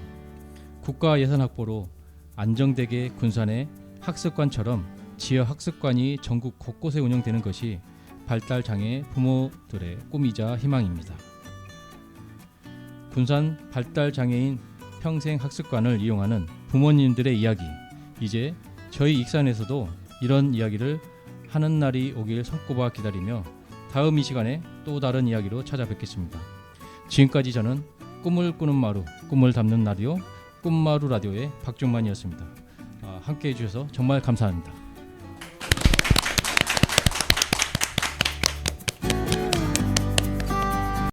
국가 예산 확보로 안정되게 군산의 학습관처럼 지역 학습관이 전국 곳곳에 운영되는 것이 발달장애 부모들의 꿈이자 희망입니다. 군산 발달장애인 평생학습관을 이용하는 부모님들의 이야기, 이제 저희 익산에서도 이런 이야기를 하는 날이 오길 손꼽아 기다리며 다음 이 시간에 또 다른 이야기로 찾아뵙겠습니다. 지금까지 저는 꿈을 꾸는 마루, 꿈을 담는 라디오 꿈마루 라디오의 박중만이었습니다. 함께해 주셔서 정말 감사합니다.